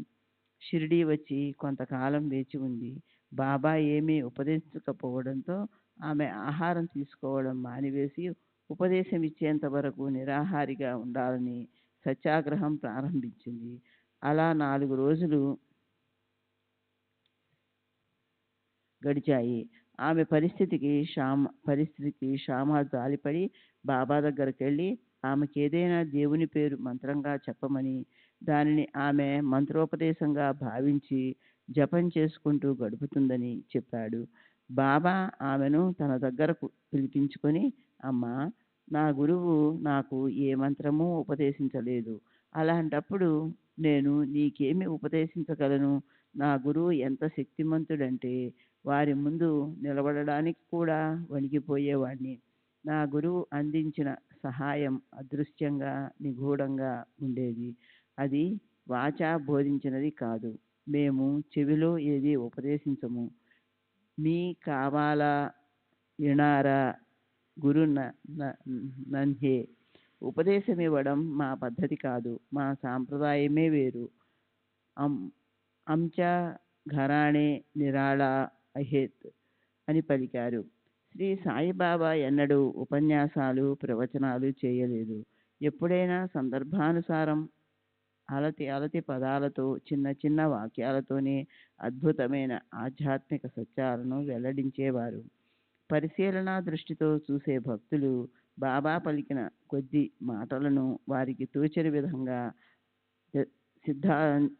షిరిడీ వచ్చి కొంతకాలం వేచి ఉంది. బాబా ఏమీ ఉపదేశించకపోవడంతో ఆమె ఆహారం తీసుకోవడం మానివేసి ఉపదేశం ఇచ్చేంత వరకు నిరాహారిగా ఉండాలని సత్యాగ్రహం ప్రారంభించింది. అలా 4 రోజులు గడిచాయి. ఆమె పరిస్థితికి శ్యామ జాలిపడి బాబా దగ్గరికి వెళ్ళి ఆమెకేదైనా దేవుని పేరు మంత్రంగా చెప్పమని, దానిని ఆమె మంత్రోపదేశంగా భావించి జపం చేసుకుంటూ గడుపుతుందని చెప్పాడు. బాబా ఆమెను తన దగ్గరకు పిలిపించుకొని, అమ్మా, నా గురువు నాకు ఏ మంత్రమూ ఉపదేశించలేదు. అలాంటప్పుడు నేను నీకేమి ఉపదేశించగలను? నా గురువు ఎంత శక్తిమంతుడంటే వారి ముందు నిలబడడానికి కూడా వణికిపోయేవాడిని. నా గురువు అందించిన సహాయం అదృశ్యంగా, నిగూఢంగా ఉండేది. అది వాచా బోధించినది కాదు. మేము చెవిలో ఏది ఉపదేశించము. మీ కావాలా ఇణారా గురు నన్హే. ఉపదేశం ఇవ్వడం మా పద్ధతి కాదు, మా సాంప్రదాయమే వేరు. అంచా ఘరాణే నిరాళా అహేత్ అని పలికారు. శ్రీ సాయిబాబా ఎన్నడూ ఉపన్యాసాలు, ప్రవచనాలు చేయలేదు. ఎప్పుడైనా సందర్భానుసారం అలతి పదాలతో, చిన్న చిన్న వాక్యాలతోనే అద్భుతమైన ఆధ్యాత్మిక సత్యాలను వెల్లడించేవారు. పరిశీలనా దృష్టితో చూసే భక్తులు బాబా పలికిన కొద్ది మాటలను వారికి తోచిన విధంగా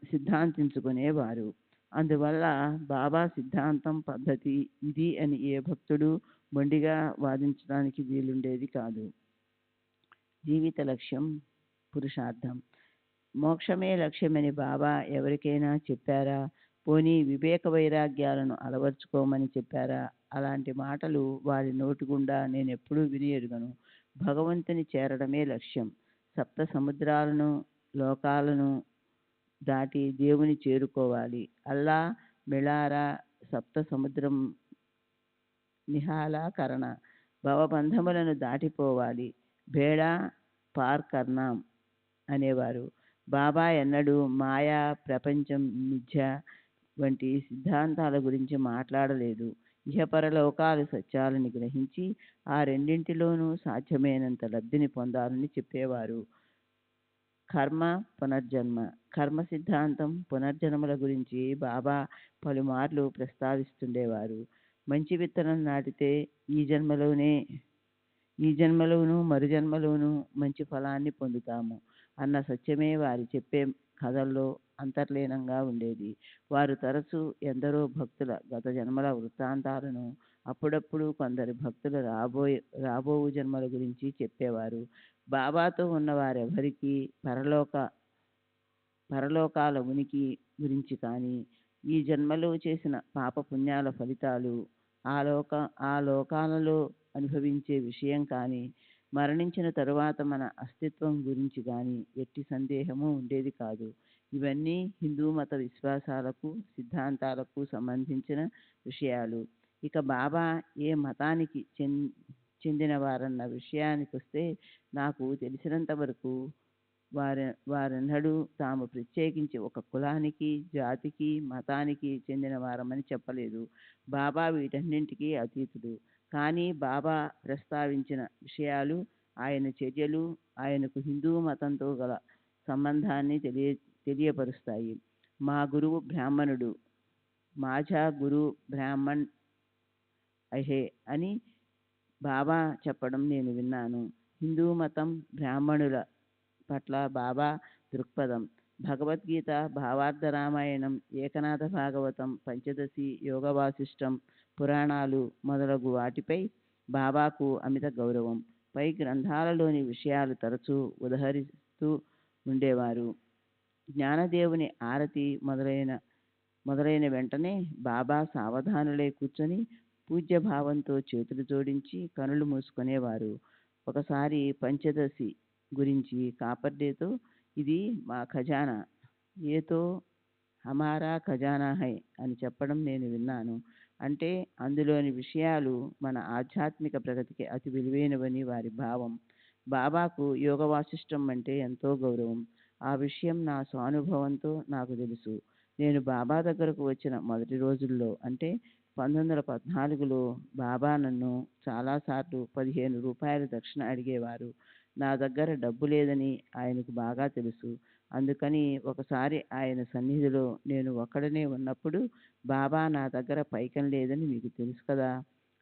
సిద్ధాంతించుకునేవారు. అందువల్ల బాబా సిద్ధాంతం, పద్ధతి ఇది అని ఏ భక్తుడు మొండిగా వాదించడానికి వీలుండేది కాదు. జీవిత లక్ష్యం, పురుషార్థం. మోక్షమే లక్ష్యమని బాబా ఎవరికైనా చెప్పారా? పోనీ వివేక వైరాగ్యాలను అలవర్చుకోమని చెప్పారా? అలాంటి మాటలు వారి నోటి గుండా నేనెప్పుడూ విని ఎరుగను. భగవంతుని చేరడమే లక్ష్యం. సప్త సముద్రాలను, లోకాలను దాటి దేవుని చేరుకోవాలి. అల్లా మిళారా సప్త సముద్రం నిహాలాకరణ. భవబంధములను దాటిపోవాలి. భేడా పార్ కర్నాం అనేవారు. బాబా ఎన్నడూ మాయా, ప్రపంచం మిథ్య వంటి సిద్ధాంతాల గురించి మాట్లాడలేదు. ఇహపరలోకాలు సత్యాలని గ్రహించి ఆ రెండింటిలోనూ సాధ్యమైనంత లబ్ధిని పొందాలని చెప్పేవారు. కర్మ, పునర్జన్మ. కర్మ సిద్ధాంతం, పునర్జన్మల గురించి బాబా పలుమార్లు ప్రస్తావిస్తుండేవారు. మంచి విత్తనం నాటితే ఈ జన్మలోనూ మరు జన్మలోనూ మంచి ఫలాన్ని పొందుతాము అన్న సత్యమే వారి చెప్పే కథల్లో అంతర్లీనంగా ఉండేది. వారు తరచూ ఎందరో భక్తుల గత జన్మల వృత్తాంతాలను, అప్పుడప్పుడు కొందరి భక్తుల రాబోవు జన్మల గురించి చెప్పేవారు. బాబాతో ఉన్న వారెవరికీ పరలోకాల ఉనికి గురించి కానీ, ఈ జన్మలో చేసిన పాప పుణ్యాల ఫలితాలు ఆ లోకాలలో అనుభవించే విషయం కానీ, మరణించిన తరువాత మన అస్తిత్వం గురించి కానీ ఎట్టి సందేహము ఉండేది కాదు. ఇవన్నీ హిందూ మత విశ్వాసాలకు, సిద్ధాంతాలకు సంబంధించిన విషయాలు. ఇక బాబా ఏ మతానికి చెందినవారన్న విషయానికొస్తే నాకు తెలిసినంత వరకు వారెన్నడూ తాము ప్రత్యేకించి ఒక కులానికి, జాతికి, మతానికి చెందిన వారమని చెప్పలేదు. బాబా వీటన్నింటికీ అతీతుడు. కానీ బాబా ప్రస్తావించిన విషయాలు, ఆయన చర్యలు ఆయనకు హిందూ మతంతో గల సంబంధాన్ని తెలియపరుస్తాయి. మా గురువు బ్రాహ్మణుడు, మాఝా గురు బ్రాహ్మణ్ అహే అని బాబా చెప్పడం నేను విన్నాను. హిందూ మతం, బ్రాహ్మణుల పట్ల బాబా దృక్పథం, భగవద్గీత, భావార్థ రామాయణం, ఏకనాథ భాగవతం, పంచదశి, యోగ వాసిష్టం, పురాణాలు మొదలగు వాటిపై బాబాకు అమిత గౌరవం. పై గ్రంథాలలోని విషయాలు తరచూ ఉదహరిస్తూ ఉండేవారు. జ్ఞానదేవుని ఆరతి మొదలైన వెంటనే బాబా సావధానులై కూర్చొని పూజ్యభావంతో చేతులు జోడించి కనులు మూసుకునేవారు. ఒకసారి పంచదశి గురించి కాపర్డేతో, ఇది మా ఖజానా, ఏతో హమారా ఖజానా హై అని చెప్పడం నేను విన్నాను. అంటే అందులోని విషయాలు మన ఆధ్యాత్మిక ప్రగతికి అతి విలువైనవని వారి భావం. బాబాకు యోగ వాసిష్టం అంటే ఎంతో గౌరవం. ఆ విషయం నా స్వానుభవంతో నాకు తెలుసు. నేను బాబా దగ్గరకు వచ్చిన మొదటి రోజుల్లో, అంటే 1914లో బాబా నన్ను చాలాసార్లు 15 రూపాయలు దక్షిణ అడిగేవారు. నా దగ్గర డబ్బు లేదని ఆయనకు బాగా తెలుసు. అందుకని ఒకసారి ఆయన సన్నిధిలో నేను ఒక్కడనే ఉన్నప్పుడు, బాబా నా దగ్గర పైకం లేదని మీకు తెలుసు కదా,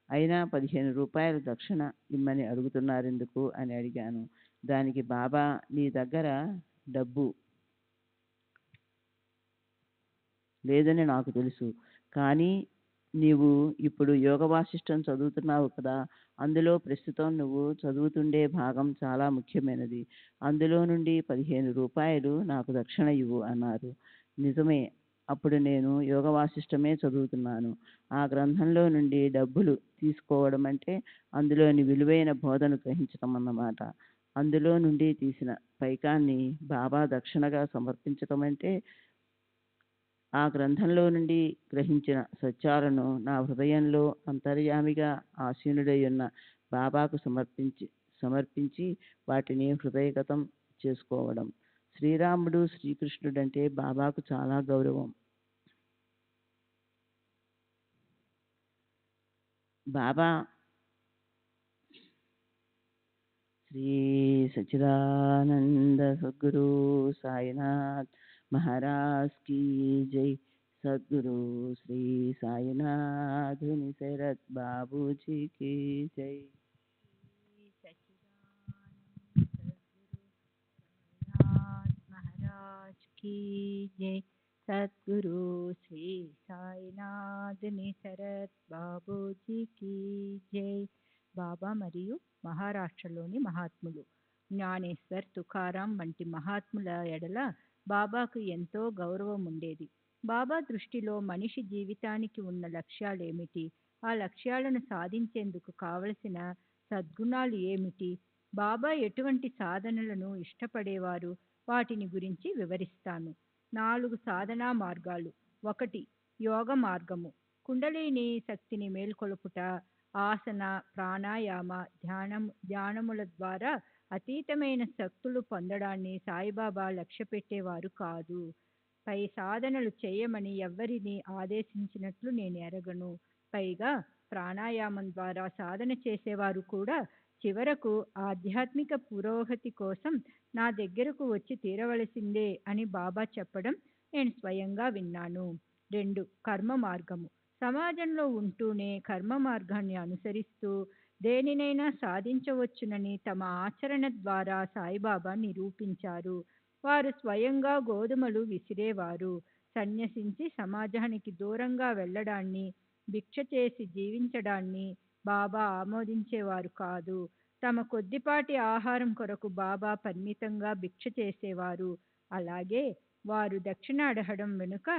అయినా 15 రూపాయలు దక్షిణ ఇమ్మని అడుగుతున్నారెందుకు అని అడిగాను. దానికి బాబా, నీ దగ్గర డబ్బు లేదని నాకు తెలుసు, కానీ నీవు ఇప్పుడు యోగ వాసిష్టం చదువుతున్నావు కదా, అందులో ప్రస్తుతం నువ్వు చదువుతుండే భాగం చాలా ముఖ్యమైనది. అందులో నుండి 15 రూపాయలు నాకు దక్షిణ ఇవ్వు అన్నారు. నిజమే, అప్పుడు నేను యోగ వాసిష్టమే చదువుతున్నాను. ఆ గ్రంథంలో నుండి డబ్బులు తీసుకోవడం అంటే అందులోని విలువైన బోధను గ్రహించటం అన్నమాట. అందులో నుండి తీసిన పైకాన్ని బాబా దక్షిణగా సమర్పించటం అంటే ఆ గ్రంథంలో నుండి గ్రహించిన సత్యాలను నా హృదయంలో అంతర్యామిగా ఆసీనుడై ఉన్న బాబాకు సమర్పించి వాటిని హృదయగతం చేసుకోవడం. శ్రీరాముడు, శ్రీకృష్ణుడంటే బాబాకు చాలా గౌరవం. బాబా శ్రీ సచ్చిదానంద సద్గురు సాయినాథ్ महाराज की जय। सद्गुरु श्री साईनाथ निसरत बाबू जी की जय। महाराज की जय। सद्गुरु श्री साईनाथ निसरत బాబూజీ की जय। బాబా మరియు మహారాష్ట్రలోని మహాత్ములు జ్ఞానేశ్వర్, తుకారాం వంటి మహాత్ముల ఎడల బాబాకు ఎంతో గౌరవం ఉండేది. బాబా దృష్టిలో మనిషి జీవితానికి ఉన్న లక్ష్యాలేమిటి, ఆ లక్ష్యాలను సాధించేందుకు కావలసిన సద్గుణాలు ఏమిటి, బాబా ఎటువంటి సాధనలను ఇష్టపడేవారు, వాటిని గురించి వివరిస్తాను. 4 సాధనా మార్గాలు. 1. యోగ మార్గము. కుండలిని శక్తిని మేల్కొలుపుట, ఆసన, ప్రాణాయామ, ధ్యానముల ద్వారా అతీతమైన శక్తులు పొందడాన్ని సాయిబాబా లక్ష్యపెట్టేవారు కాదు. పై సాధనలు చేయమని ఎవ్వరిని ఆదేశించినట్లు నేను ఎరగను. పైగా ప్రాణాయామం ద్వారా సాధన చేసేవారు కూడా చివరకు ఆధ్యాత్మిక పురోగతి కోసం నా దగ్గరకు వచ్చి తీరవలసిందే అని బాబా చెప్పడం నేను స్వయంగా విన్నాను. 2. కర్మ మార్గము. సమాజంలో ఉంటూనే కర్మ మార్గాన్ని అనుసరిస్తూ దేనినైనా సాధించవచ్చునని తమ ఆచరణ ద్వారా సాయిబాబా నిరూపించారు. వారు స్వయంగా గోధుమలు విసిరేవారు. సన్యసించి సమాజానికి దూరంగా వెళ్ళడాన్ని, భిక్ష చేసి జీవించడాన్ని బాబా ఆమోదించేవారు కాదు. తమ కొద్దిపాటి ఆహారం కొరకు బాబా పరిమితంగా భిక్ష చేసేవారు. అలాగే వారు దక్షిణ అడగడం వెనుక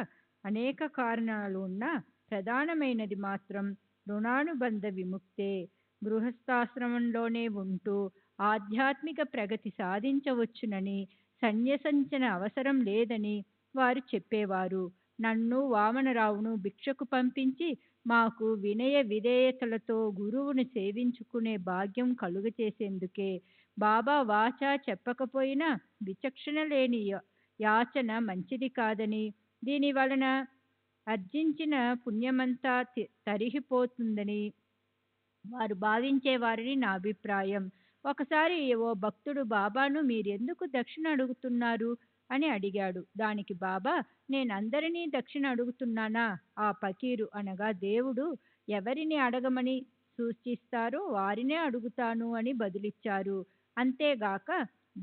అనేక కారణాలు ఉన్నా ప్రధానమైనది మాత్రం రుణానుబంధ విముక్తే. గృహస్థాశ్రమంలోనే ఉంటూ ఆధ్యాత్మిక ప్రగతి సాధించవచ్చునని, సన్యసించిన అవసరం లేదని వారు చెప్పేవారు. నన్ను వామనరావును భిక్షకు పంపించి మాకు వినయ విధేయతలతో గురువును సేవించుకునే భాగ్యం కలుగచేసేందుకే. బాబా వాచా చెప్పకపోయినా విచక్షణ లేని యాచన మంచిది కాదని, దీని వలన ఆర్జించిన పుణ్యమంతా తరిగిపోతుందని వారు భావించేవారని నా అభిప్రాయం. ఒకసారి ఓ భక్తుడు బాబాను మీరెందుకు దక్షిణ అడుగుతున్నారు అని అడిగాడు. దానికి బాబా, నేనందరినీ దక్షిణ అడుగుతున్నానా? ఆ ఫకీరు అనగా దేవుడు ఎవరిని అడగమని సూచిస్తారో వారినే అడుగుతాను అని బదులిచ్చారు. అంతేగాక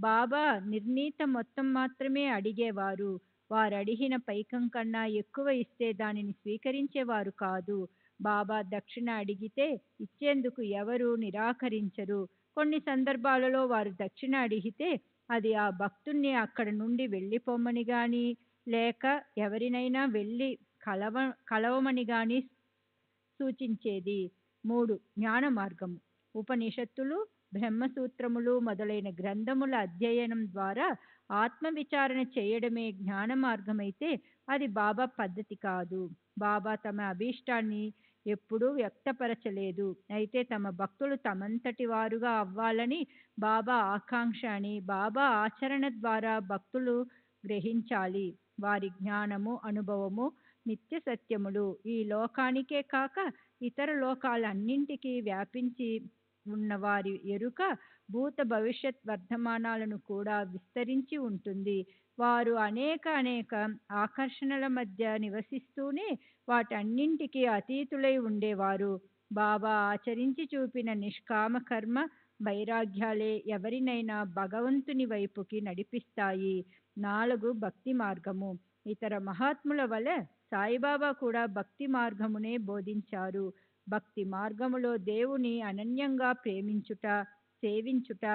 బాబా నిర్ణీత మొత్తం మాత్రమే అడిగేవారు. వారడిగిన పైకం కన్నా ఎక్కువ ఇస్తే దానిని స్వీకరించేవారు కాదు. బాబా దక్షిణ అడిగితే ఇచ్చేందుకు ఎవరూ నిరాకరించరు. కొన్ని సందర్భాలలో వారు దక్షిణ అడిగితే అది ఆ భక్తుణ్ణి అక్కడ నుండి వెళ్ళిపోమని గాని, లేక ఎవరినైనా వెళ్ళి కలవమని గాని సూచించేది. 3. జ్ఞాన మార్గము. ఉపనిషత్తులు, బ్రహ్మసూత్రములు మొదలైన గ్రంథముల అధ్యయనం ద్వారా ఆత్మవిచారణ చేయడమే జ్ఞాన మార్గమైతే అది బాబా పద్ధతి కాదు. బాబా తమ అభీష్టాన్ని ఎప్పుడూ వ్యక్తపరచలేదు. అయితే తమ భక్తులు తమంతటి వారుగా అవ్వాలని బాబా ఆకాంక్ష అని బాబా ఆచరణ ద్వారా భక్తులు గ్రహించాలి. వారి జ్ఞానము, అనుభవము నిత్య సత్యములు. ఈ లోకానికే కాక ఇతర లోకాలన్నింటికీ వ్యాపించి ఉన్న వారి ఎరుక భూత భవిష్యత్ వర్ధమానాలను కూడా విస్తరించి ఉంటుంది. వారు అనేక ఆకర్షణల మధ్య నివసిస్తూనే వాటన్నింటికీ అతీతులై ఉండేవారు. బాబా ఆచరించి చూపిన నిష్కామ కర్మ వైరాగ్యాలే ఎవరినైనా భగవంతుని వైపుకి నడిపిస్తాయి. 4. భక్తి మార్గము. ఇతర మహాత్ముల వలె సాయిబాబా కూడా భక్తి మార్గమునే బోధించారు. భక్తి మార్గములో దేవుని అనన్యంగా ప్రేమించుట, సేవించుట,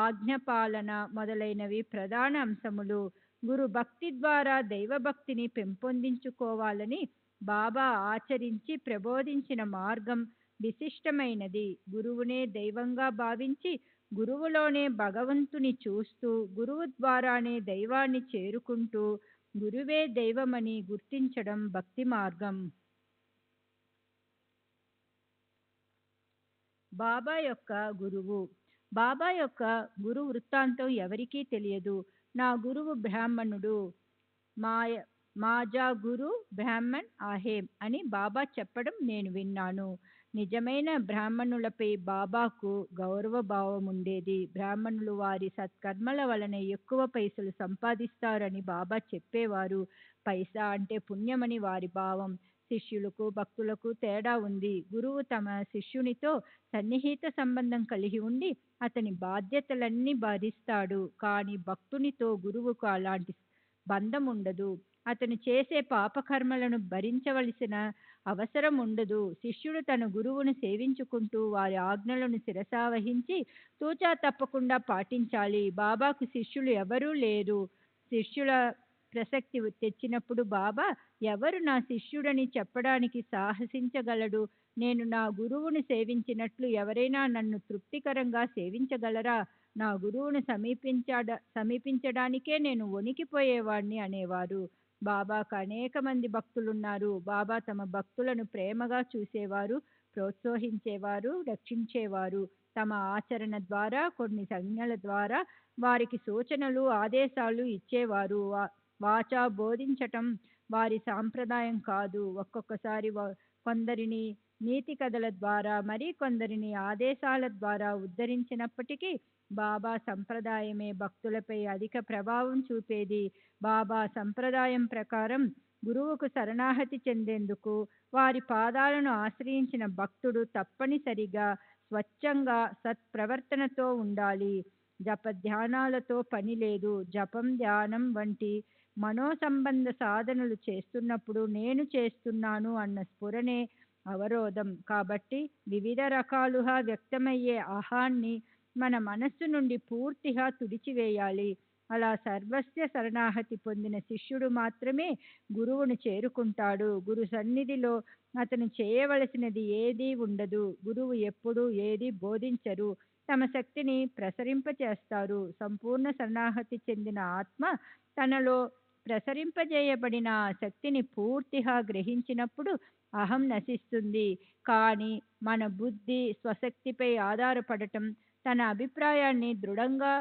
ఆజ్ఞపాలన మొదలైనవి ప్రధాన అంశములు. గురు భక్తి ద్వారా దైవభక్తిని పెంపొందించుకోవాలని బాబా ఆచరించి ప్రబోధించిన మార్గం విశిష్టమైనది. గురువునే దైవంగా భావించి గురువులోనే భగవంతుని చూస్తూ గురువు ద్వారానే దైవాన్ని చేరుకుంటూ గురువే దైవమని గుర్తించడం భక్తి మార్గం. బాబా యొక్క గురువు. బాబా యొక్క గురు వృత్తాంతం ఎవరికీ తెలియదు. నా గురువు బ్రాహ్మణుడు, మాజా గురు బ్రాహ్మణ్ ఆహేం అని బాబా చెప్పడం నేను విన్నాను. నిజమైన బ్రాహ్మణులపై బాబాకు గౌరవభావం ఉండేది. బ్రాహ్మణులు వారి సత్కర్మల వలన ఎక్కువ పైసలు సంపాదిస్తారని బాబా చెప్పేవారు. పైసా అంటే పుణ్యమని వారి భావం. శిష్యులకు, భక్తులకు తేడా ఉంది. గురువు తమ శిష్యునితో సన్నిహిత సంబంధం కలిగి ఉండి అతని బాధ్యతలన్నీ భరిస్తాడు. కానీ భక్తునితో గురువుకు అలాంటి బంధం ఉండదు. అతను చేసే పాపకర్మలను భరించవలసిన అవసరం ఉండదు. శిష్యుడు తన గురువును సేవించుకుంటూ వారి ఆజ్ఞలను శిరసావహించి తూచా తప్పకుండా పాటించాలి. బాబాకు శిష్యులు ఎవరూ లేరు. శిష్యుల ప్రసక్తి తెచ్చినప్పుడు బాబా, ఎవరు నా శిష్యుడని చెప్పడానికి సాహసించగలడు? నేను నా గురువును సేవించినట్లు ఎవరైనా నన్ను తృప్తికరంగా సేవించగలరా? నా గురువును సమీపించడానికే నేను వణికిపోయేవాడిని అనేవారు. బాబాకు అనేక మంది భక్తులున్నారు. బాబా తమ భక్తులను ప్రేమగా చూసేవారు, ప్రోత్సహించేవారు, రక్షించేవారు. తమ ఆచరణ ద్వారా, కొన్ని సంజ్ఞల ద్వారా వారికి సూచనలు, ఆదేశాలు ఇచ్చేవారు. వాచా బోధించటం వారి సాంప్రదాయం కాదు. ఒక్కొక్కసారి కొందరిని నీతి కథల ద్వారా, మరి కొందరిని ఆదేశాల ద్వారా ఉద్ధరించినప్పటికీ బాబా సంప్రదాయమే భక్తులపై అధిక ప్రభావం చూపేది. బాబా సంప్రదాయం ప్రకారం గురువుకు శరణాగతి చెందేందుకు వారి పాదాలను ఆశ్రయించిన భక్తుడు తప్పనిసరిగా స్వచ్ఛంగా సత్ప్రవర్తనతో ఉండాలి. జపధ్యానాలతో పని లేదు. జపం, ధ్యానం వంటి మనోసంబంధ సాధనలు చేస్తున్నప్పుడు నేను చేస్తున్నాను అన్న స్ఫురణే అవరోధం. కాబట్టి వివిధ రకాలుగా వ్యక్తమయ్యే అహాన్ని మన మనస్సు నుండి పూర్తిగా తుడిచివేయాలి. అలా సర్వస్వ శరణాగతి పొందిన శిష్యుడు మాత్రమే గురువును చేరుకుంటాడు. గురు సన్నిధిలో అతను చేయవలసినది ఏదీ ఉండదు. గురువు ఎప్పుడూ ఏదీ బోధించరు. తమ శక్తిని ప్రసరింపచేస్తారు. సంపూర్ణ శరణాగతి చెందిన ఆత్మ తనలో ప్రసరింపజేయబడిన ఆ శక్తిని పూర్తిగా గ్రహించినప్పుడు అహం నశిస్తుంది. కానీ మన బుద్ధి స్వశక్తిపై ఆధారపడటం, తన అభిప్రాయాన్ని దృఢంగా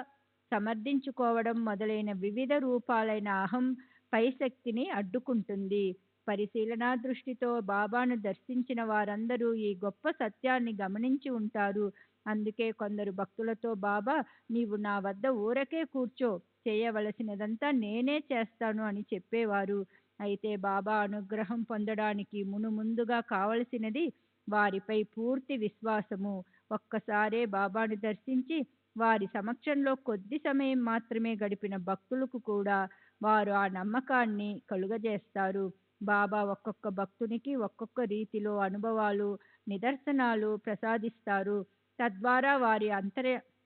సమర్థించుకోవడం మొదలైన వివిధ రూపాలైన అహం పై శక్తిని అడ్డుకుంటుంది. పరిశీలనా దృష్టితో బాబాను దర్శించిన వారందరూ ఈ గొప్ప సత్యాన్ని గమనించి ఉంటారు. అందుకే కొందరు భక్తులతో బాబా, నీవు నా వద్ద ఊరకే కూర్చో, చేయవలసినదంతా నేనే చేస్తాను అని చెప్పేవారు. అయితే బాబా అనుగ్రహం పొందడానికి ముందుగా కావలసినది వారిపై పూర్తి విశ్వాసము. ఒక్కసారే బాబాను దర్శించి వారి సమక్షంలో కొద్ది సమయం మాత్రమే గడిపిన భక్తులకు కూడా వారు ఆ నమ్మకాన్ని కలుగజేస్తారు. బాబా ఒక్కొక్క భక్తునికి ఒక్కొక్క రీతిలో అనుభవాలు, నిదర్శనాలు ప్రసాదిస్తారు. తద్వారా వారి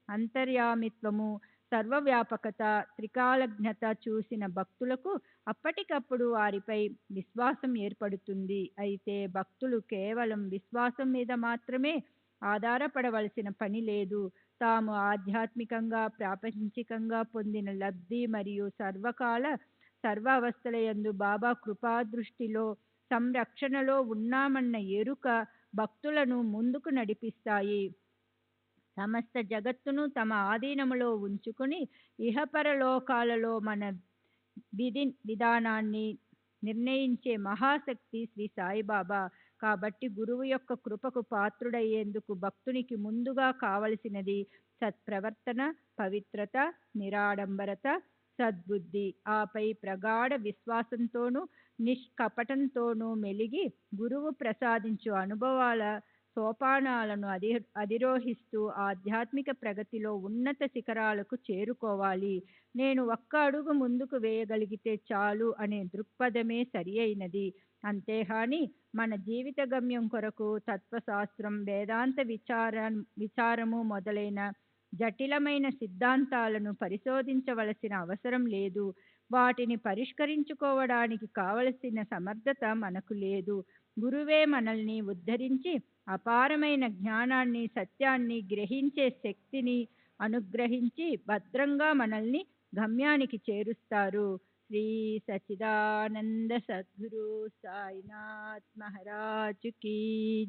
అంతర్యామిత్వము, సర్వవ్యాపకత, త్రికాలజ్ఞత చూసిన భక్తులకు అప్పటికప్పుడు వారిపై విశ్వాసం ఏర్పడుతుంది. అయితే భక్తులు కేవలం విశ్వాసం మీద మాత్రమే ఆధారపడవలసిన పని లేదు. తాము ఆధ్యాత్మికంగా, ప్రాపంచికంగా పొందిన లబ్ధి మరియు సర్వ అవస్థలయందు బాబా కృపాదృష్టిలో సంరక్షణలో ఉన్నామన్న ఎరుక భక్తులను ముందుకు నడిపిస్తాయి. సమస్త జగత్తును తమ ఆధీనములో ఉంచుకుని ఇహపరలోకాలలో మన విధానాన్ని నిర్ణయించే మహాశక్తి శ్రీ సాయిబాబా. కాబట్టి గురువు యొక్క కృపకు పాత్రుడయ్యేందుకు భక్తునికి ముందుగా కావలసినది సత్ప్రవర్తన, పవిత్రత, నిరాడంబరత, సద్బుద్ధి. ఆపై ప్రగాఢ విశ్వాసంతోనూ నిష్కపటంతోనూ మెలిగి గురువు ప్రసాదించు అనుభవాల సోపానాలను అధిరోహిస్తూ ఆధ్యాత్మిక ప్రగతిలో ఉన్నత శిఖరాలకు చేరుకోవాలి. నేను ఒక్క అడుగు ముందుకు వేయగలిగితే చాలు అనే దృక్పథమే సరి అయినది. అంతేహాని మన జీవిత గమ్యం కొరకు తత్వశాస్త్రం, వేదాంత విచారము మొదలైన జటిలమైన సిద్ధాంతాలను పరిశోధించవలసిన అవసరం లేదు. వాటిని పరిష్కరించుకోవడానికి కావలసిన సమర్థత మనకు లేదు. గురువే మనల్ని ఉద్ధరించి అపారమైన జ్ఞానాన్ని, సత్యాన్ని గ్రహించే శక్తిని అనుగ్రహించి భద్రంగా మనల్ని గమ్యానికి చేరుస్తారు. శ్రీ సచ్చిదానంద సద్గురు సాయినాథ్ మహారాజ్ కీ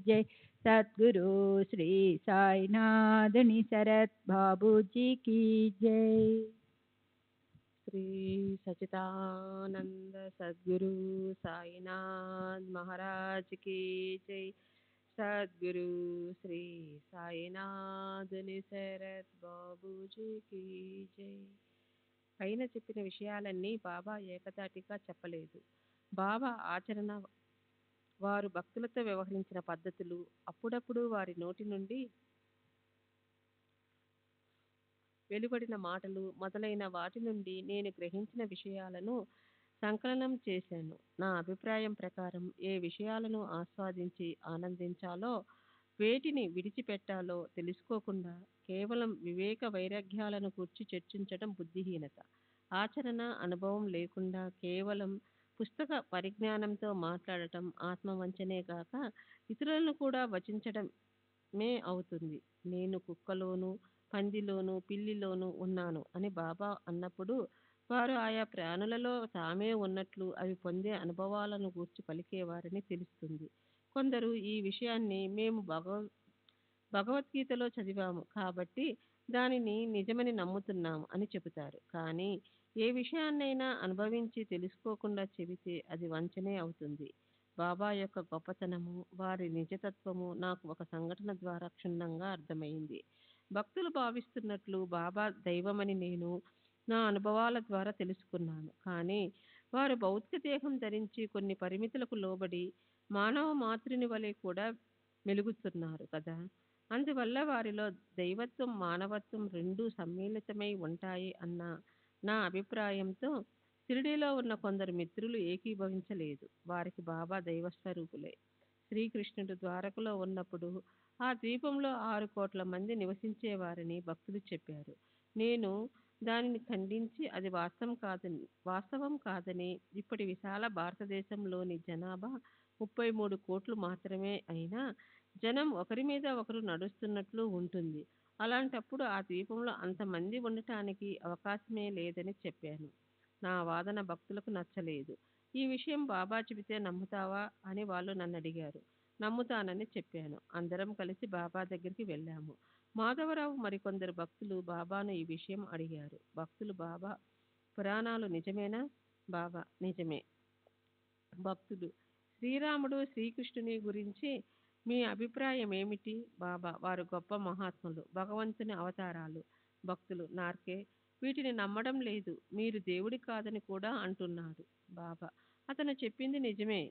జై. సద్గురు శ్రీ సాయినాథుని శరత్ బాబూజీ కీ జై. శ్రీ సచిదానంద సద్గురు సాయినాథ్ మహారాజ్ కీ జై. సద్గురు శ్రీ సాయినాథుని శరత్ బాబూజీ కీ జై. పైన చెప్పిన విషయాలన్నీ బాబా ఏకధాటిగా చెప్పలేదు. బాబా ఆచరణ, వారు భక్తులతో వ్యవహరించిన పద్ధతులు, అప్పుడప్పుడు వారి నోటి నుండి వెలువడిన మాటలు మొదలైన వాటి నుండి నేను గ్రహించిన విషయాలను సంకలనం చేశాను. నా అభిప్రాయం ప్రకారం ఏ విషయాలను ఆస్వాదించి ఆనందించాలో, వేటిని విడిచిపెట్టాలో తెలుసుకోకుండా కేవలం వివేక వైరాగ్యాలను గూర్చి చర్చించడం బుద్ధిహీనత. ఆచరణ, అనుభవం లేకుండా కేవలం పుస్తక పరిజ్ఞానంతో మాట్లాడటం ఆత్మవంచనే గాక ఇతరులను కూడా వచించడమే అవుతుంది. నేను కుక్కలోను, పందిలోను, పిల్లిలోను ఉన్నాను అని బాబా అన్నప్పుడు వారు ఆయా ప్రాణులలో తామే ఉన్నట్లు అవి పొందే అనుభవాలను గూర్చి పలికేవారని తెలుస్తుంది. కొందరు ఈ విషయాన్ని మేము భగవద్గీతలో చదివాము కాబట్టి దానిని నిజమని నమ్ముతున్నాము అని చెబుతారు. కానీ ఏ విషయాన్నైనా అనుభవించి తెలుసుకోకుండా చెబితే అది వంచనే అవుతుంది. బాబా యొక్క గొప్పతనము, వారి నిజతత్వము నాకు ఒక సంఘటన ద్వారా క్షుణ్ణంగా అర్థమైంది. భక్తులు భావిస్తున్నట్లు బాబా దైవమని నేను నా అనుభవాల ద్వారా తెలుసుకున్నాను. కానీ వారు భౌతిక దేహం ధరించి కొన్ని పరిమితులకు లోబడి మానవ మాతృని వలె కూడా మెలుగుతున్నారు కదా. అందువల్ల వారిలో దైవత్వం, మానవత్వం రెండూ సమ్మిళితమై ఉంటాయి అన్న నా అభిప్రాయంతో షిరిడీలో ఉన్న కొందరు మిత్రులు ఏకీభవించలేదు. వారికి బాబా దైవస్వరూపులే. శ్రీకృష్ణుడు ద్వారకలో ఉన్నప్పుడు ఆ ద్వీపంలో 6 కోట్ల మంది నివసించేవారని భక్తులు చెప్పారు. నేను దానిని ఖండించి అది వాస్తవం కాదని, ఇప్పటి విశాల భారతదేశంలోని జనాభా 33 కోట్లు మాత్రమే అయినా జనం ఒకరి మీద ఒకరు నడుస్తున్నట్లు ఉంటుంది. అలాంటప్పుడు ఆ ద్వీపంలో అంతమంది ఉండటానికి అవకాశమే లేదని చెప్పాను. నా వాదన భక్తులకు నచ్చలేదు. ఈ విషయం బాబా చెబితే నమ్ముతావా అని వాళ్ళు నన్ను అడిగారు. నమ్ముతానని చెప్పాను. అందరం కలిసి బాబా దగ్గరికి వెళ్ళాము. మాధవరావు మరికొందరు భక్తులు బాబాను ఈ విషయం అడిగారు. భక్తులు బాబా పురాణాలు నిజమేనా? బాబా నిజమే. భక్తుడు శ్రీరాముడు శ్రీకృష్ణుని గురించి మీ అభిప్రాయం ఏమిటి? బాబా వారు గొప్ప మహాత్ములు, భగవంతుని అవతారాలు. భక్తులు నార్కే వీటిని నమ్మడం లేదు, మీరు దేవుడి కాదని కూడా అంటున్నాడు. బాబా అతను చెప్పింది నిజమే.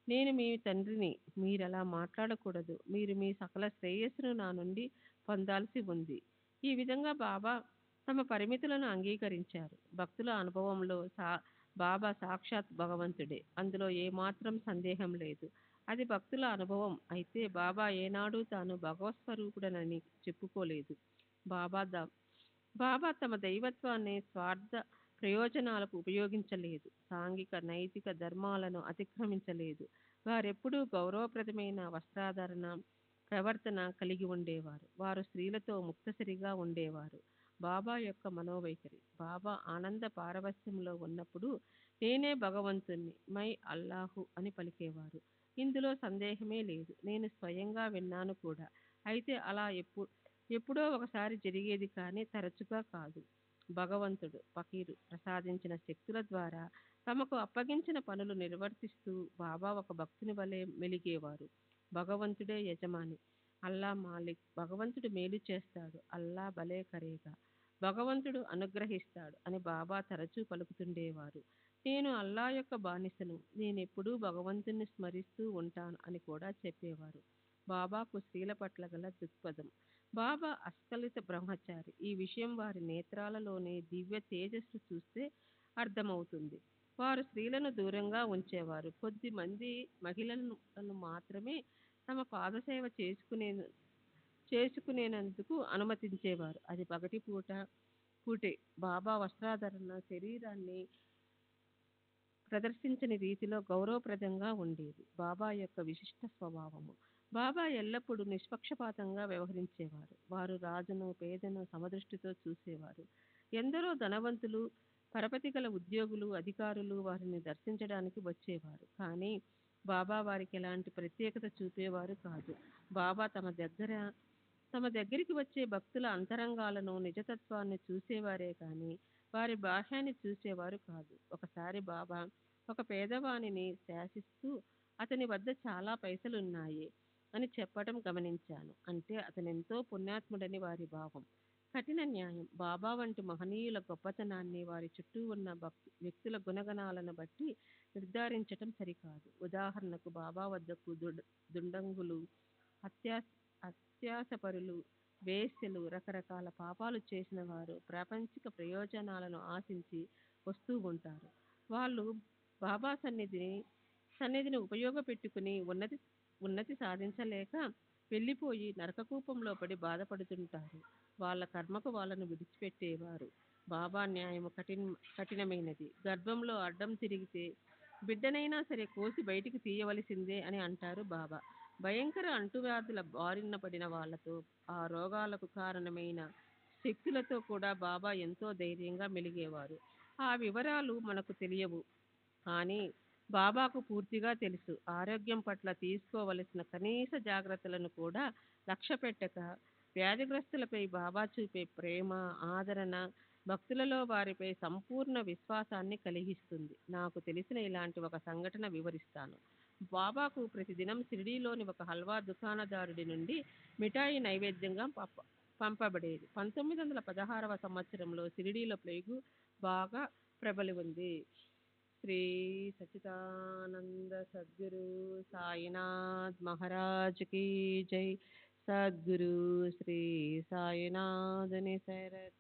నేను మీ తండ్రిని, మీరలా మాట్లాడకూడదు. మీరు మీ సకల శ్రేయస్సును నా నుండి పొందాల్సి ఉంది. ఈ విధంగా బాబా తమ పరిమితులను అంగీకరించారు. భక్తుల అనుభవంలో బాబా సాక్షాత్ భగవంతుడే, అందులో ఏమాత్రం సందేహం లేదు. అది భక్తుల అనుభవం అయితే బాబా ఏనాడు తాను భగవత్స్వరూపుడనని చెప్పుకోలేదు. బాబా బాబా తమ దైవత్వాన్ని స్వార్థ ప్రయోజనాలకు ఉపయోగించలేదు. సాంఘిక నైతిక ధర్మాలను అతిక్రమించలేదు. వారెప్పుడూ గౌరవప్రదమైన వస్త్రాధరణ ప్రవర్తన కలిగి ఉండేవారు. వారు స్త్రీలతో ముక్తసరిగా ఉండేవారు. బాబా యొక్క మనోవైఖరి. బాబా ఆనంద పారవస్యంలో ఉన్నప్పుడు నేనే భగవంతుణ్ణి, మై అల్లాహు అని పలికేవారు. ఇందులో సందేహమే లేదు. నేను స్వయంగా విన్నాను కూడా. అయితే అలా ఎప్పుడో ఒకసారి జరిగేది కానీ తరచుగా కాదు. భగవంతుడు ఫకీరు ప్రసాదించిన శక్తుల ద్వారా తమకు అప్పగించిన పనులు నిర్వర్తిస్తూ బాబా ఒక భక్తుని వలె మెలిగేవారు. భగవంతుడే యజమాని, అల్లా మాలిక్. భగవంతుడు మేలు చేస్తాడు, అల్లా భలే కరేగా. భగవంతుడు అనుగ్రహిస్తాడు అని బాబా తరచూ పలుకుతుండేవారు. నేను అల్లా యొక్క బానిసను, నేనెప్పుడూ భగవంతుని స్మరిస్తూ ఉంటాను అని కూడా చెప్పేవారు. బాబాకు స్త్రీల పట్ల గల దృక్పథం. బాబా అస్ఖలిత బ్రహ్మచారి. ఈ విషయం వారి నేత్రాలలోని దివ్య తేజస్సు చూస్తే అర్థమవుతుంది. వారు స్త్రీలను దూరంగా ఉంచేవారు. కొద్ది మంది మహిళలను మాత్రమే తమ పాదసేవ చేసుకునేందుకు అనుమతించేవారు. అది పగటి పూటే. బాబా వస్త్రాధరణ శరీరాన్ని ప్రదర్శించని రీతిలో గౌరవప్రదంగా ఉండేది. బాబా యొక్క విశిష్ట స్వభావము. బాబా ఎల్లప్పుడూ నిష్పక్షపాతంగా వ్యవహరించేవారు. వారు రాజును పేదను సమదృష్టితో చూసేవారు. ఎందరో ధనవంతులు, పరపతి గల ఉద్యోగులు, అధికారులు వారిని దర్శించడానికి వచ్చేవారు. కానీ బాబా వారికి ఎలాంటి ప్రత్యేకత చూపేవారు కాదు. బాబా తమ దగ్గరికి వచ్చే భక్తుల అంతరంగాలను, నిజతత్వాన్ని చూసేవారే కానీ వారి బాహ్యాన్ని చూసేవారు కాదు. ఒకసారి బాబా ఒక పేదవానిని శాసిస్తూ అతని వద్ద చాలా పైసలున్నాయి అని చెప్పడం గమనించాను. అంటే అతనెంతో పుణ్యాత్ముడని వారి భావం. కఠిన న్యాయం. బాబా వంటి మహనీయుల గొప్పతనాన్ని వారి చుట్టూ ఉన్న వ్యక్తుల గుణగణాలను బట్టి నిర్ధారించటం సరికాదు. ఉదాహరణకు బాబా వద్దకు దుండంగులు, అత్యాసపరులు, వేశ్యలు, రకరకాల పాపాలు చేసిన వారు ప్రాపంచిక ప్రయోజనాలను ఆశించి వస్తూ ఉంటారు. వాళ్ళు బాబా సన్నిధిని ఉపయోగపెట్టుకుని ఉన్నతి సాధించలేక వెళ్ళిపోయి నరకకూపంలో పడి బాధపడుతుంటారు. వాళ్ళ కర్మకు వాళ్ళను విడిచిపెట్టేవారు. బాబా న్యాయము కఠినమైనది. గర్భంలో అడ్డం తిరిగితే బిడ్డనైనా సరే కోసి బయటికి తీయవలసిందే అని అంటారు బాబా. భయంకర అంటువ్యాధుల బారిన పడిన వాళ్లతో, ఆ రోగాలకు కారణమైన శక్తులతో కూడా బాబా ఎంతో ధైర్యంగా మెలిగేవారు. ఆ వివరాలు మనకు తెలియవు, కానీ బాబాకు పూర్తిగా తెలుసు. ఆరోగ్యం పట్ల తీసుకోవలసిన కనీస జాగ్రత్తలను కూడా లక్ష్యపెట్టక వ్యాధిగ్రస్తులపై బాబా చూపే ప్రేమ, ఆదరణ భక్తులలో వారిపై సంపూర్ణ విశ్వాసాన్ని కలిగిస్తుంది. నాకు తెలిసిన ఇలాంటి ఒక సంఘటన వివరిస్తాను. బాబాకు ప్రతిదినం షిరిడీలోని ఒక హల్వా దుకాణదారుడి నుండి మిఠాయి నైవేద్యంగా పంపబడేది. 1916వ సంవత్సరంలో షిరిడీలో ప్లేగు బాగా ప్రబలి ఉంది. శ్రీ సచ్చిదానంద సద్గురు సాయినాథ్ మహారాజ్ కీ జై. సద్గురు శ్రీ సాయినాథుని శరత్.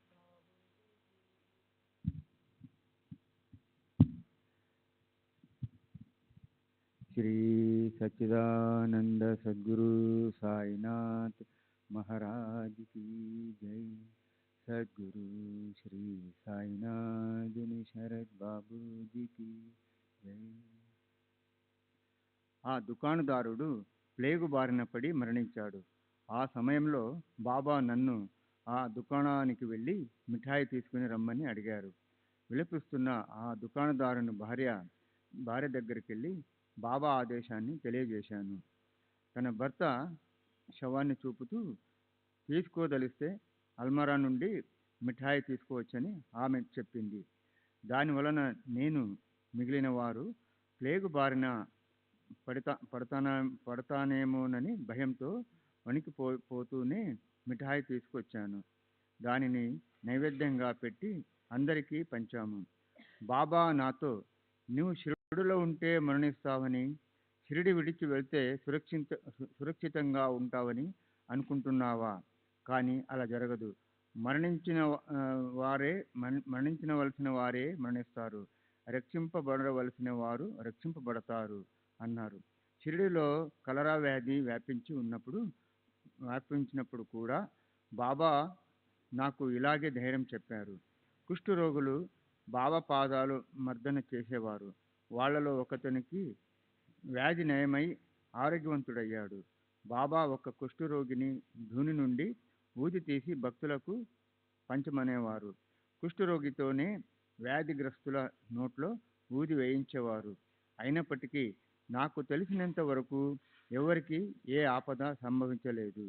శ్రీ సచ్చిదానంద సద్గురు సాయినాథ్ మహారాజ్ కీ జై. సద్గురు శ్రీ సాయినాథుని శరత్ బాబూజీకి జై. ఆ దుకాణదారుడు ప్లేగు బారిన పడి మరణించాడు. ఆ సమయంలో బాబా నన్ను ఆ దుకాణానికి వెళ్ళి మిఠాయి తీసుకుని రమ్మని అడిగారు. విలపిస్తున్న ఆ దుకాణదారుని భార్య దగ్గరికి వెళ్ళి బాబా ఆదేశాన్ని తెలియజేశాను. తన భర్త శవాన్ని చూపుతూ, తీసుకోదలిస్తే అల్మారా నుండి మిఠాయి తీసుకువచ్చని ఆమె చెప్పింది. దానివలన నేను మిగిలిన వారు ప్లేగు బారిన పడతానేమోనని భయంతో పోతూనే మిఠాయి తీసుకొచ్చాను. దానిని నైవేద్యంగా పెట్టి అందరికీ పంచాము. బాబా నాతో, నువ్వు షిరిడిలో ఉంటే మరణిస్తావని, షిరిడి విడిచి వెళ్తే సురక్షితంగా ఉంటావని అనుకుంటున్నావా? కానీ అలా జరగదు. మరణించవలసిన వారే మరణిస్తారు, రక్షింపబడవలసిన వారు రక్షింపబడతారు అన్నారు. షిరిడిలో కలరా వ్యాధి వ్యాపించినప్పుడు కూడా బాబా నాకు ఇలాగే ధైర్యం చెప్పారు. కుష్ఠరోగులు బాబా పాదాలు మర్దన చేసేవారు. వాళ్ళలో ఒకతనికి వ్యాధి నయమై ఆరోగ్యవంతుడయ్యాడు. బాబా ఒక కుష్ఠరోగిని ధూని నుండి ఊది తీసి భక్తులకు పంచమనేవారు. కుష్ఠరోగితోనే వ్యాధిగ్రస్తుల నోట్లో ఊది వేయించేవారు. అయినప్పటికీ నాకు తెలిసినంత వరకు ఎవరికి ఏ ఆపద సంభవించలేదు.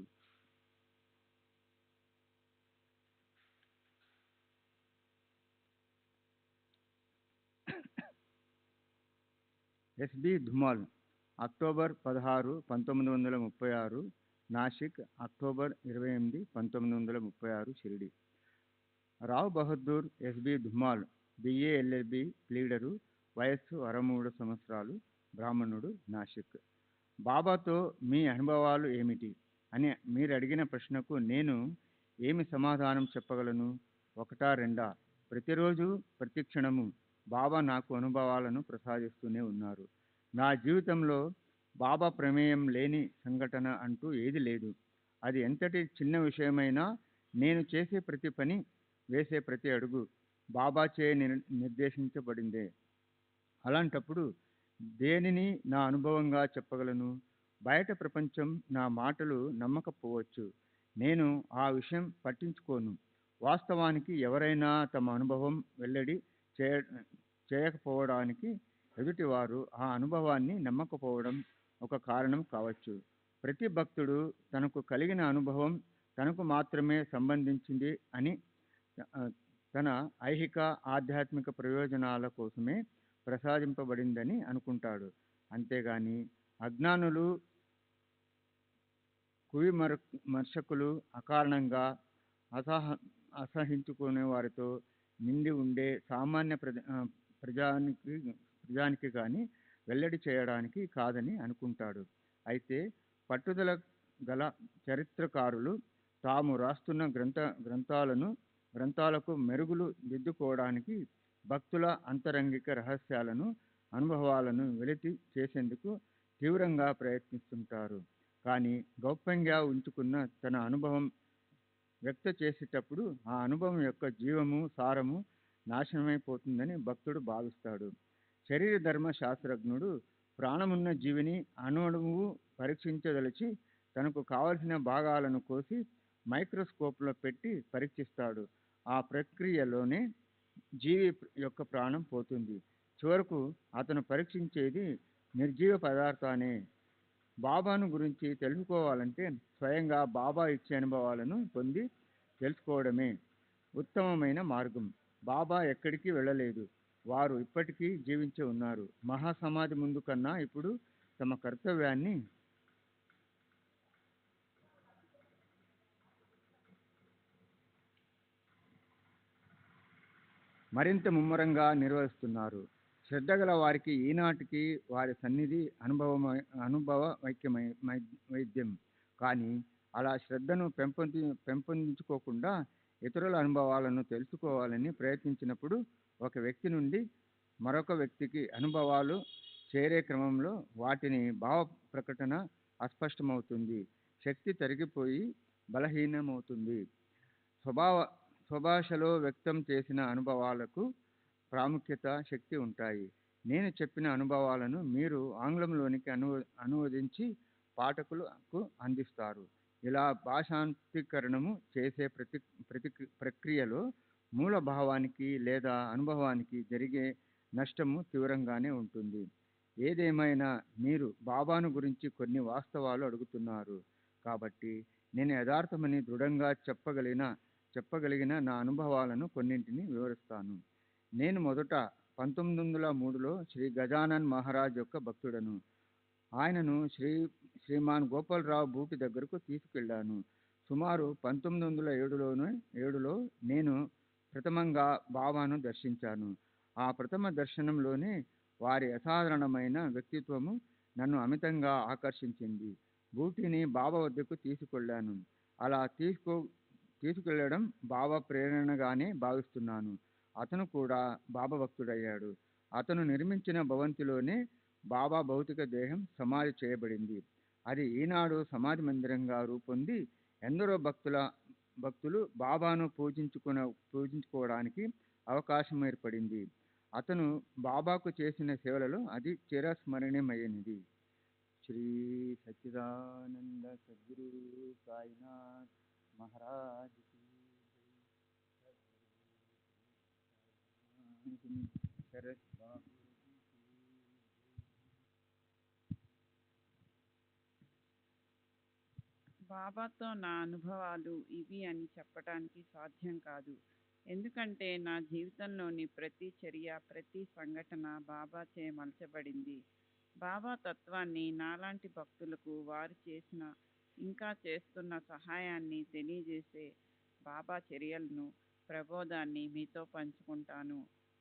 SB Dhumal, October 16, 1936, Nasik, October 28, 1936, Shirdi. Rao Bahadur SB Dhumal, BA LLB pleader, వయస్సు 63 సంవత్సరాలు, బ్రాహ్మణుడు, నాసిక్. బాబాతో మీ అనుభవాలు ఏమిటి అని మీరు అడిగిన ప్రశ్నకు నేను ఏమి సమాధానం చెప్పగలను? ఒకటా రెండా? ప్రతిరోజు ప్రతి క్షణము బాబా నాకు అనుభవాలను ప్రసాదిస్తూనే ఉన్నారు. నా జీవితంలో బాబా ప్రమేయం లేని సంఘటన అంటూ ఏది లేదు. అది ఎంతటి చిన్న విషయమైనా నేను చేసే ప్రతి పని, వేసే ప్రతి అడుగు బాబాచే నిర్దేశించబడిందే. అలాంటప్పుడు దేనిని నా అనుభవంగా చెప్పగలను? బయట ప్రపంచం నా మాటలు నమ్మకపోవచ్చు. నేను ఆ విషయం పట్టించుకోను. వాస్తవానికి ఎవరైనా తమ అనుభవం వెల్లడి చేయకపోవడానికి ఎదుటివారు ఆ అనుభవాన్ని నమ్మకపోవడం ఒక కారణం కావచ్చు. ప్రతి భక్తుడు తనకు కలిగిన అనుభవం తనకు మాత్రమే సంబంధించింది అని, తన ఐహిక ఆధ్యాత్మిక ప్రయోజనాల కోసమే ప్రసాదింపబడిందని అనుకుంటాడు. అంతేగాని అజ్ఞానులు, కువిమర్శకులు, అకారణంగా అసహించుకునే వారితో నిండి ఉండే సామాన్య ప్రజానికి కానీ వెల్లడి చేయడానికి కాదని అనుకుంటాడు. అయితే పట్టుదల గల చరిత్రకారులు తాము రాస్తున్న గ్రంథాలకు మెరుగులు దిద్దుకోవడానికి భక్తుల అంతరంగిక రహస్యాలను, అనుభవాలను వెలికి చేసేందుకు తీవ్రంగా ప్రయత్నిస్తుంటారు. కానీ గౌప్యంగా ఉంచుకున్న తన అనుభవం వ్యక్త చేసేటప్పుడు ఆ అనుభవం యొక్క జీవము, సారము నాశనమైపోతుందని భక్తుడు భావిస్తాడు. శరీర ధర్మ శాస్త్రజ్ఞుడు ప్రాణమున్న జీవిని అణువును పరీక్షించదలిచి తనకు కావలసిన భాగాలను కోసి మైక్రోస్కోప్లో పెట్టి పరీక్షిస్తాడు. ఆ ప్రక్రియలోనే జీవి యొక్క ప్రాణం పోతుంది. చివరకు అతను పరీక్షించేది నిర్జీవ పదార్థాన్ని. బాబాను గురించి తెలుసుకోవాలంటే స్వయంగా బాబా ఇచ్చే అనుభవాలను పొంది తెలుసుకోవడమే ఉత్తమమైన మార్గం. బాబా ఎక్కడికి వెళ్ళలేదు. వారు ఇప్పటికీ జీవించి ఉన్నారు. మహాసమాధి ముందు కన్నా ఇప్పుడు తమ కర్తవ్యాన్ని మరింత ముమ్మరంగా నిర్వహిస్తున్నారు. శ్రద్ధగల వారికి ఈనాటికి వారి సన్నిధి అనుభవ వైద్యం. కానీ అలా శ్రద్ధను పెంపొందించుకోకుండా ఇతరుల అనుభవాలను తెలుసుకోవాలని ప్రయత్నించినప్పుడు ఒక వ్యక్తి నుండి మరొక వ్యక్తికి అనుభవాలు చేరే క్రమంలో వాటిని భావ ప్రకటన అస్పష్టమవుతుంది. శక్తి తరిగిపోయి బలహీనమవుతుంది. స్వభాషలో వ్యక్తం చేసిన అనుభవాలకు ప్రాముఖ్యత, శక్తి ఉంటాయి. నేను చెప్పిన అనుభవాలను మీరు ఆంగ్లంలోనికి అనువదించి పాఠకులకు అందిస్తారు. ఇలా భాషాంతరీకరణము చేసే ప్రక్రియలో మూల భావానికి లేదా అనుభవానికి జరిగే నష్టము తీవ్రంగానే ఉంటుంది. ఏదేమైనా మీరు బాబాను గురించి కొన్ని వాస్తవాలు అడుగుతున్నారు కాబట్టి నేను యథార్థమని దృఢంగా చెప్పగలిగిన నా అనుభవాలను కొన్నింటిని వివరిస్తాను. నేను మొదట 1903లో శ్రీ గజానన్ మహారాజ్ యొక్క భక్తుడను. ఆయనను శ్రీమాన్ గోపాలరావు బూటి దగ్గరకు తీసుకెళ్ళాను. సుమారు 1907లో నేను ప్రథమంగా బాబాను దర్శించాను. ఆ ప్రథమ దర్శనంలోనే వారి అసాధారణమైన వ్యక్తిత్వము నన్ను అమితంగా ఆకర్షించింది. బూటిని బాబా వద్దకు తీసుకెళ్ళాను. అలా తీసుకెళ్లడం బాబా ప్రేరణగానే భావిస్తున్నాను. అతను కూడా బాబా భక్తుడయ్యాడు. అతను నిర్మించిన భవంతిలోనే బాబా భౌతిక దేహం సమాధి చేయబడింది. అది ఈనాడు సమాధి మందిరంగా రూపొంది ఎందరో భక్తులు బాబాను పూజించుకోవడానికి అవకాశం ఏర్పడింది. అతను బాబాకు చేసిన సేవలలో అది చిరస్మరణీయమైనది. శ్రీ సచ్చిదానంద సద్గురు సాయినాథ్ మహారాజ్ శరత్ బాబు. బాబాతో నా అనుభవాలు ఇవి అని చెప్పడానికి సాధ్యం కాదు. ఎందుకంటే నా జీవితంలోని ప్రతి చర్య, ప్రతి సంఘటన బాబాచే మలచబడింది. బాబా తత్వాన్ని నాలాంటి భక్తులకు వారు చేసిన ఇంకా చేస్తున్న సహాయాన్ని తెలియజేసే బాబా చర్యలను, ప్రబోధాన్ని మీతో పంచుకుంటాను.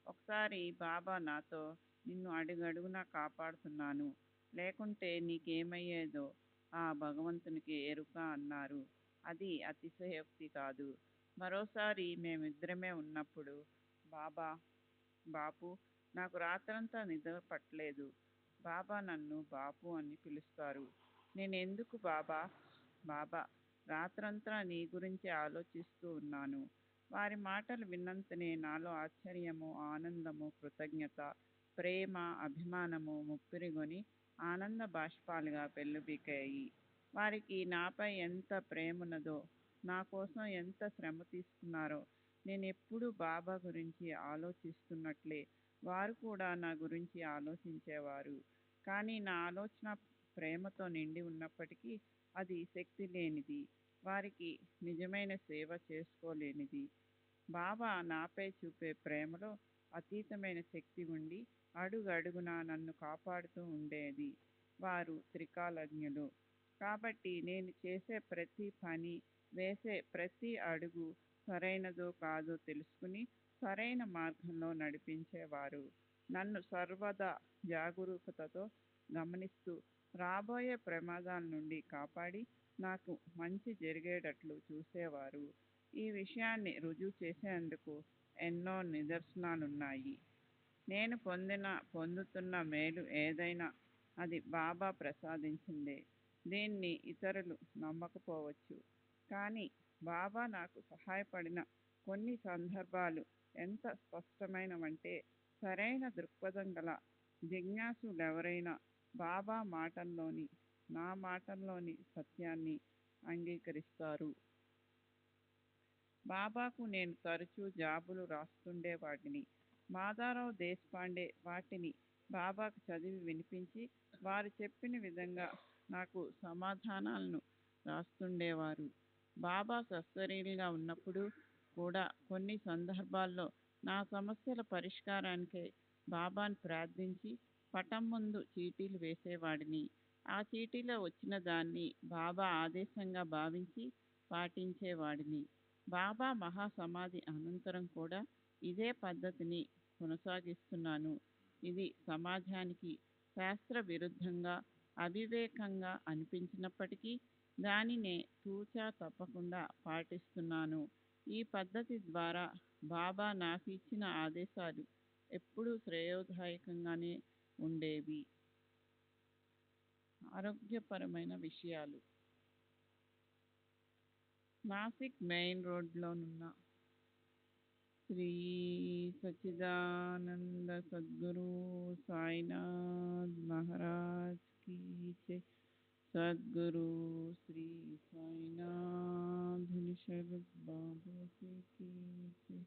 ఒకసారి బాబా నాతో, నిన్ను అడుగడుగునా కాపాడుతున్నాను, లేకుంటే నీకేమయ్యేదో ఆ భగవంతునికి ఎరుక అన్నారు. అది అతిశయోక్తి కాదు. మరోసారి మేమిద్దరమే ఉన్నప్పుడు బాపు, నాకు రాత్రంతా నిద్ర పట్టలేదు. బాబా నన్ను బాపు అని పిలుస్తారు. నేనెందుకు బాబా రాత్రంతా నీ గురించి ఆలోచిస్తూ ఉన్నాను. వారి మాటలు విన్నంతనే నాలో ఆశ్చర్యము, ఆనందము, కృతజ్ఞత, ప్రేమ, అభిమానము ముప్పిరిగొని ఆనంద బాష్పాలుగా పెళ్ళుబికాయి. వారికి నాపై ఎంత ప్రేమన్నదో, నా కోసం ఎంత శ్రమ తీసుకున్నారో నేను ఎప్పుడూ బాబా గురించి ఆలోచిస్తున్నట్లే వారు కూడా నా గురించి ఆలోచించేవారు. కానీ నా ఆలోచన ప్రేమతో నిండి ఉన్నప్పటికీ అది శక్తి లేనిది, వారికి నిజమైన సేవ చేసుకోలేనిది. బాబా నాపై చూపే ప్రేమలో అతీతమైన శక్తి ఉండి అడుగడుగునా నన్ను కాపాడుతూ ఉండేది. వారు త్రికాలజ్ఞులు కాబట్టి నేను చేసే ప్రతి పని, వేసే ప్రతి అడుగు సరైనదో కాదో తెలుసుకుని సరైన మార్గంలో నడిపించేవారు. నన్ను సర్వదా జాగరూకతతో గమనిస్తూ రాబోయే ప్రమాదాల నుండి కాపాడి నాకు మంచి జరిగేటట్లు చూసేవారు. ఈ విషయాన్ని రుజువు చేసేందుకు ఎన్నో నిదర్శనాలున్నాయి. నేను పొందుతున్న మేలు ఏదైనా అది బాబా ప్రసాదించిందే. దీన్ని ఇతరులు నమ్మకపోవచ్చు, కానీ బాబా నాకు సహాయపడిన కొన్ని సందర్భాలు ఎంత స్పష్టమైనవంటే సరైన దృక్పథం గల జిజ్ఞాసులెవరైనా బాబా మాటల్లోని, నా మాటల్లోని సత్యాన్ని అంగీకరిస్తారు. బాబాకు నేను తరచూ జాబులు రాస్తుండేవాడిని. మాధవరావు దేశపాండే వాటిని బాబాకు చదివి వినిపించి వారు చెప్పిన విధంగా నాకు సమాధానాలను రాస్తుండేవారు. బాబా సశరీరిగా ఉన్నప్పుడు కూడా కొన్ని సందర్భాల్లో నా సమస్యల పరిష్కారానికై బాబాను ప్రార్థించి పటం ముందు చీటీలు వేసేవాడిని. ఆ చీటీలో వచ్చిన దాన్ని బాబా ఆదేశంగా భావించి పాటించేవాడిని. బాబా మహాసమాధి అనంతరం కూడా ఇదే పద్ధతిని కొనసాగిస్తున్నాను. ఇది సమాజానికి శాస్త్ర విరుద్ధంగా, అవివేకంగా అనిపించినప్పటికీ దానినే తూచా తప్పకుండా పాటిస్తున్నాను. ఈ పద్ధతి ద్వారా బాబా నాకు ఇచ్చిన ఆదేశాలు ఎప్పుడూ శ్రేయోదాయకంగానే ఉండేవి. ఆరోగ్యపరమైన విషయాలు. నాసిక్ మెయిన్ రోడ్లోనున్న శ్రీ సచ్చిదానంద సద్గురు సాయినాథ్ మహారాజ్ కీ జై. సద్గురు శ్రీ సాయినాథ్ శరత్ బాబు కీ జై.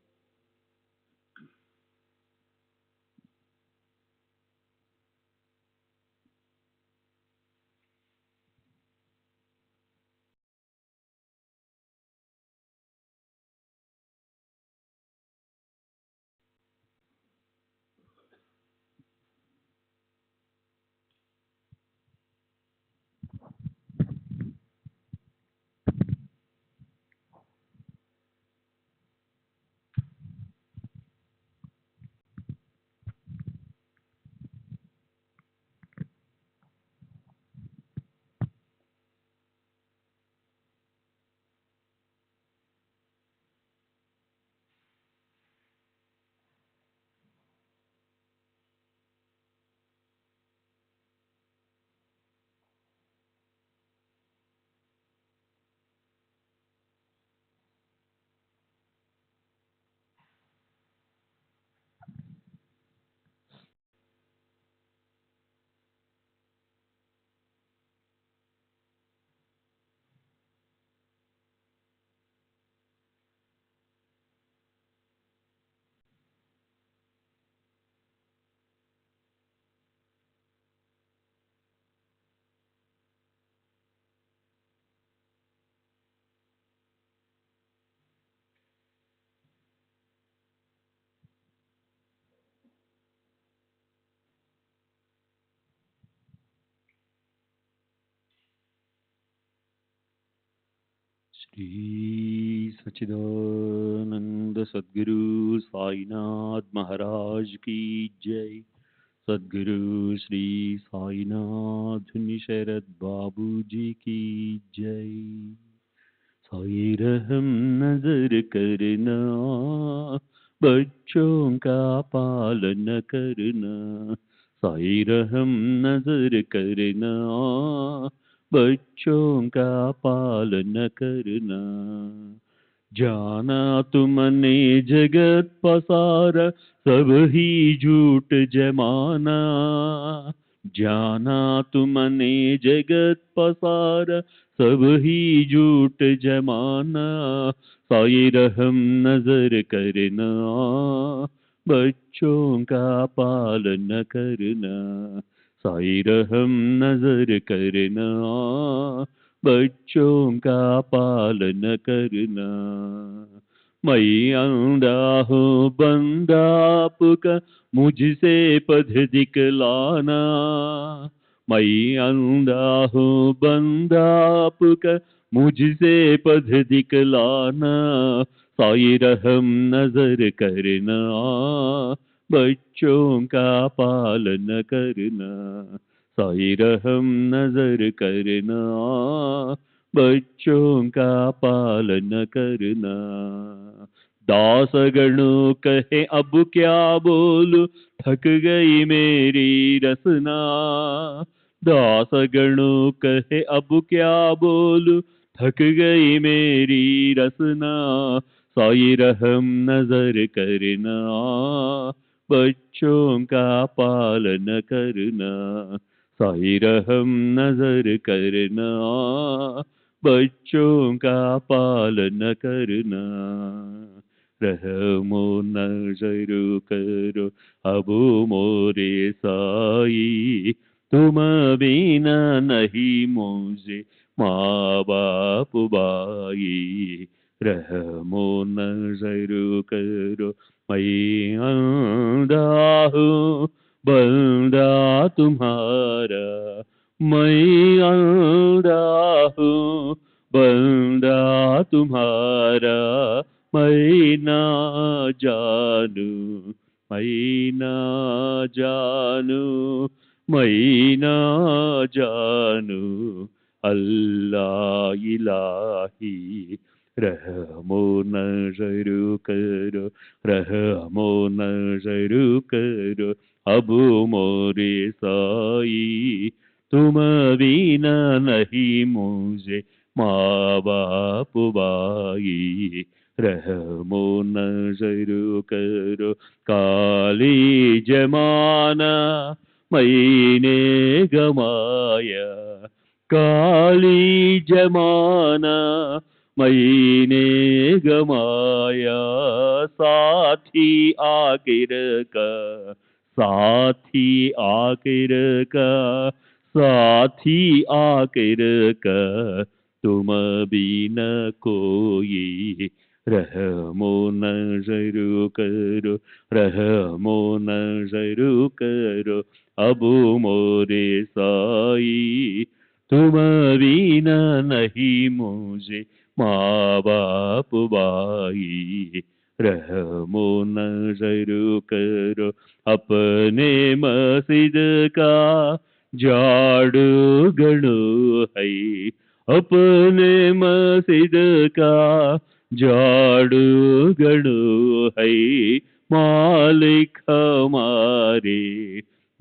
श्री सच्चिदानंद सद्गुरु साईनाथ महाराज की जय। सद्गुरु श्री साईनाथ शरद बाबू जी की जय। साई रहम नजर करना, बच्चों का पालन करना। साई रहम नजर करना, बच्चों का पालन करना। जाना तुमने जगत पसारा, सब ही झूठ जमाना। जाना तुमने जगत पसारा, सब ही झूठ जमाना। साई रहम नजर करना, बच्चों का पालन करना। साई रहम नजर करना, बच्चों का पालन करना। मैं अंधा हूँ बंदा आपका, मुझसे पथ दिखलाना। मैं अंधा हूँ बंदा आपका, मुझसे पथ दिखलाना। साई रहम नजर करना, बच्चों का पालन करना। साई रहम नजर करना, बच्चों का पालन करना। दास गणों कहे अब क्या बोलूं, थक गई मेरी रसना। दास गणों कहे अब क्या बोलूं, थक गई मेरी रसना। साई रहम नजर करना, बच्चों का पालन करना। साई रहम नजर करना, बच्चों का पालन करना। रहमो नजर करो अब मोरे साई, तुम बिना नहीं मुझे माँ बाप भाई। रहमो नजर करो मैं अंधा हूँ बंदा तुम्हारा। मैं अंधा हूँ बंदा तुम्हारा। मैं ना जानू, मैं ना जानू, मैं ना जानू अल्लाह इलाही। रहमो नजर करो, रहमो नजर करो अब मोरे साई। तुम बिना नहीं मुझे माँ बाप भाई। रहमो नजर करो काली जमाना मैंने गमाया। काली जमाना मैंने गमाया। साथी आखिर का, साथी आखिर का, साथी आखिर का तुम बिना कोई। रहमो नजर करो, रहमो नजर करो अब मोरे साई। तुम बिना नहीं मुझे माँ बाप भाई। रहमो नजर करो अपने मस्जिद का झाड़ू गणो है। अपने मस्जिद का झाड़ू गणो है। मालिक हमारे,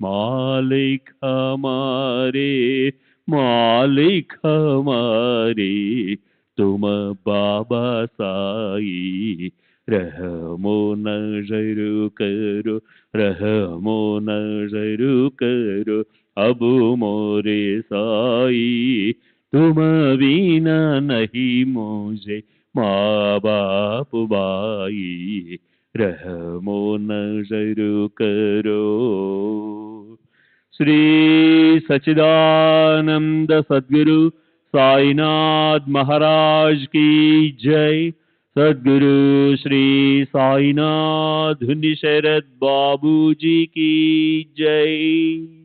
मालिक हमारे, मालिक हमारे तुम बाबा साई। रहमो नजर करो, रहमो नजर करो अब मोरे साई। तुम बिना नहीं मुझे माँ बाप भाई। रहमो नजर करो। श्री सच्चिदानंद सद्गुरु साईनाथ महाराज की जय। सद्गुरु श्री साईनाथ शरद बाबू जी की जय।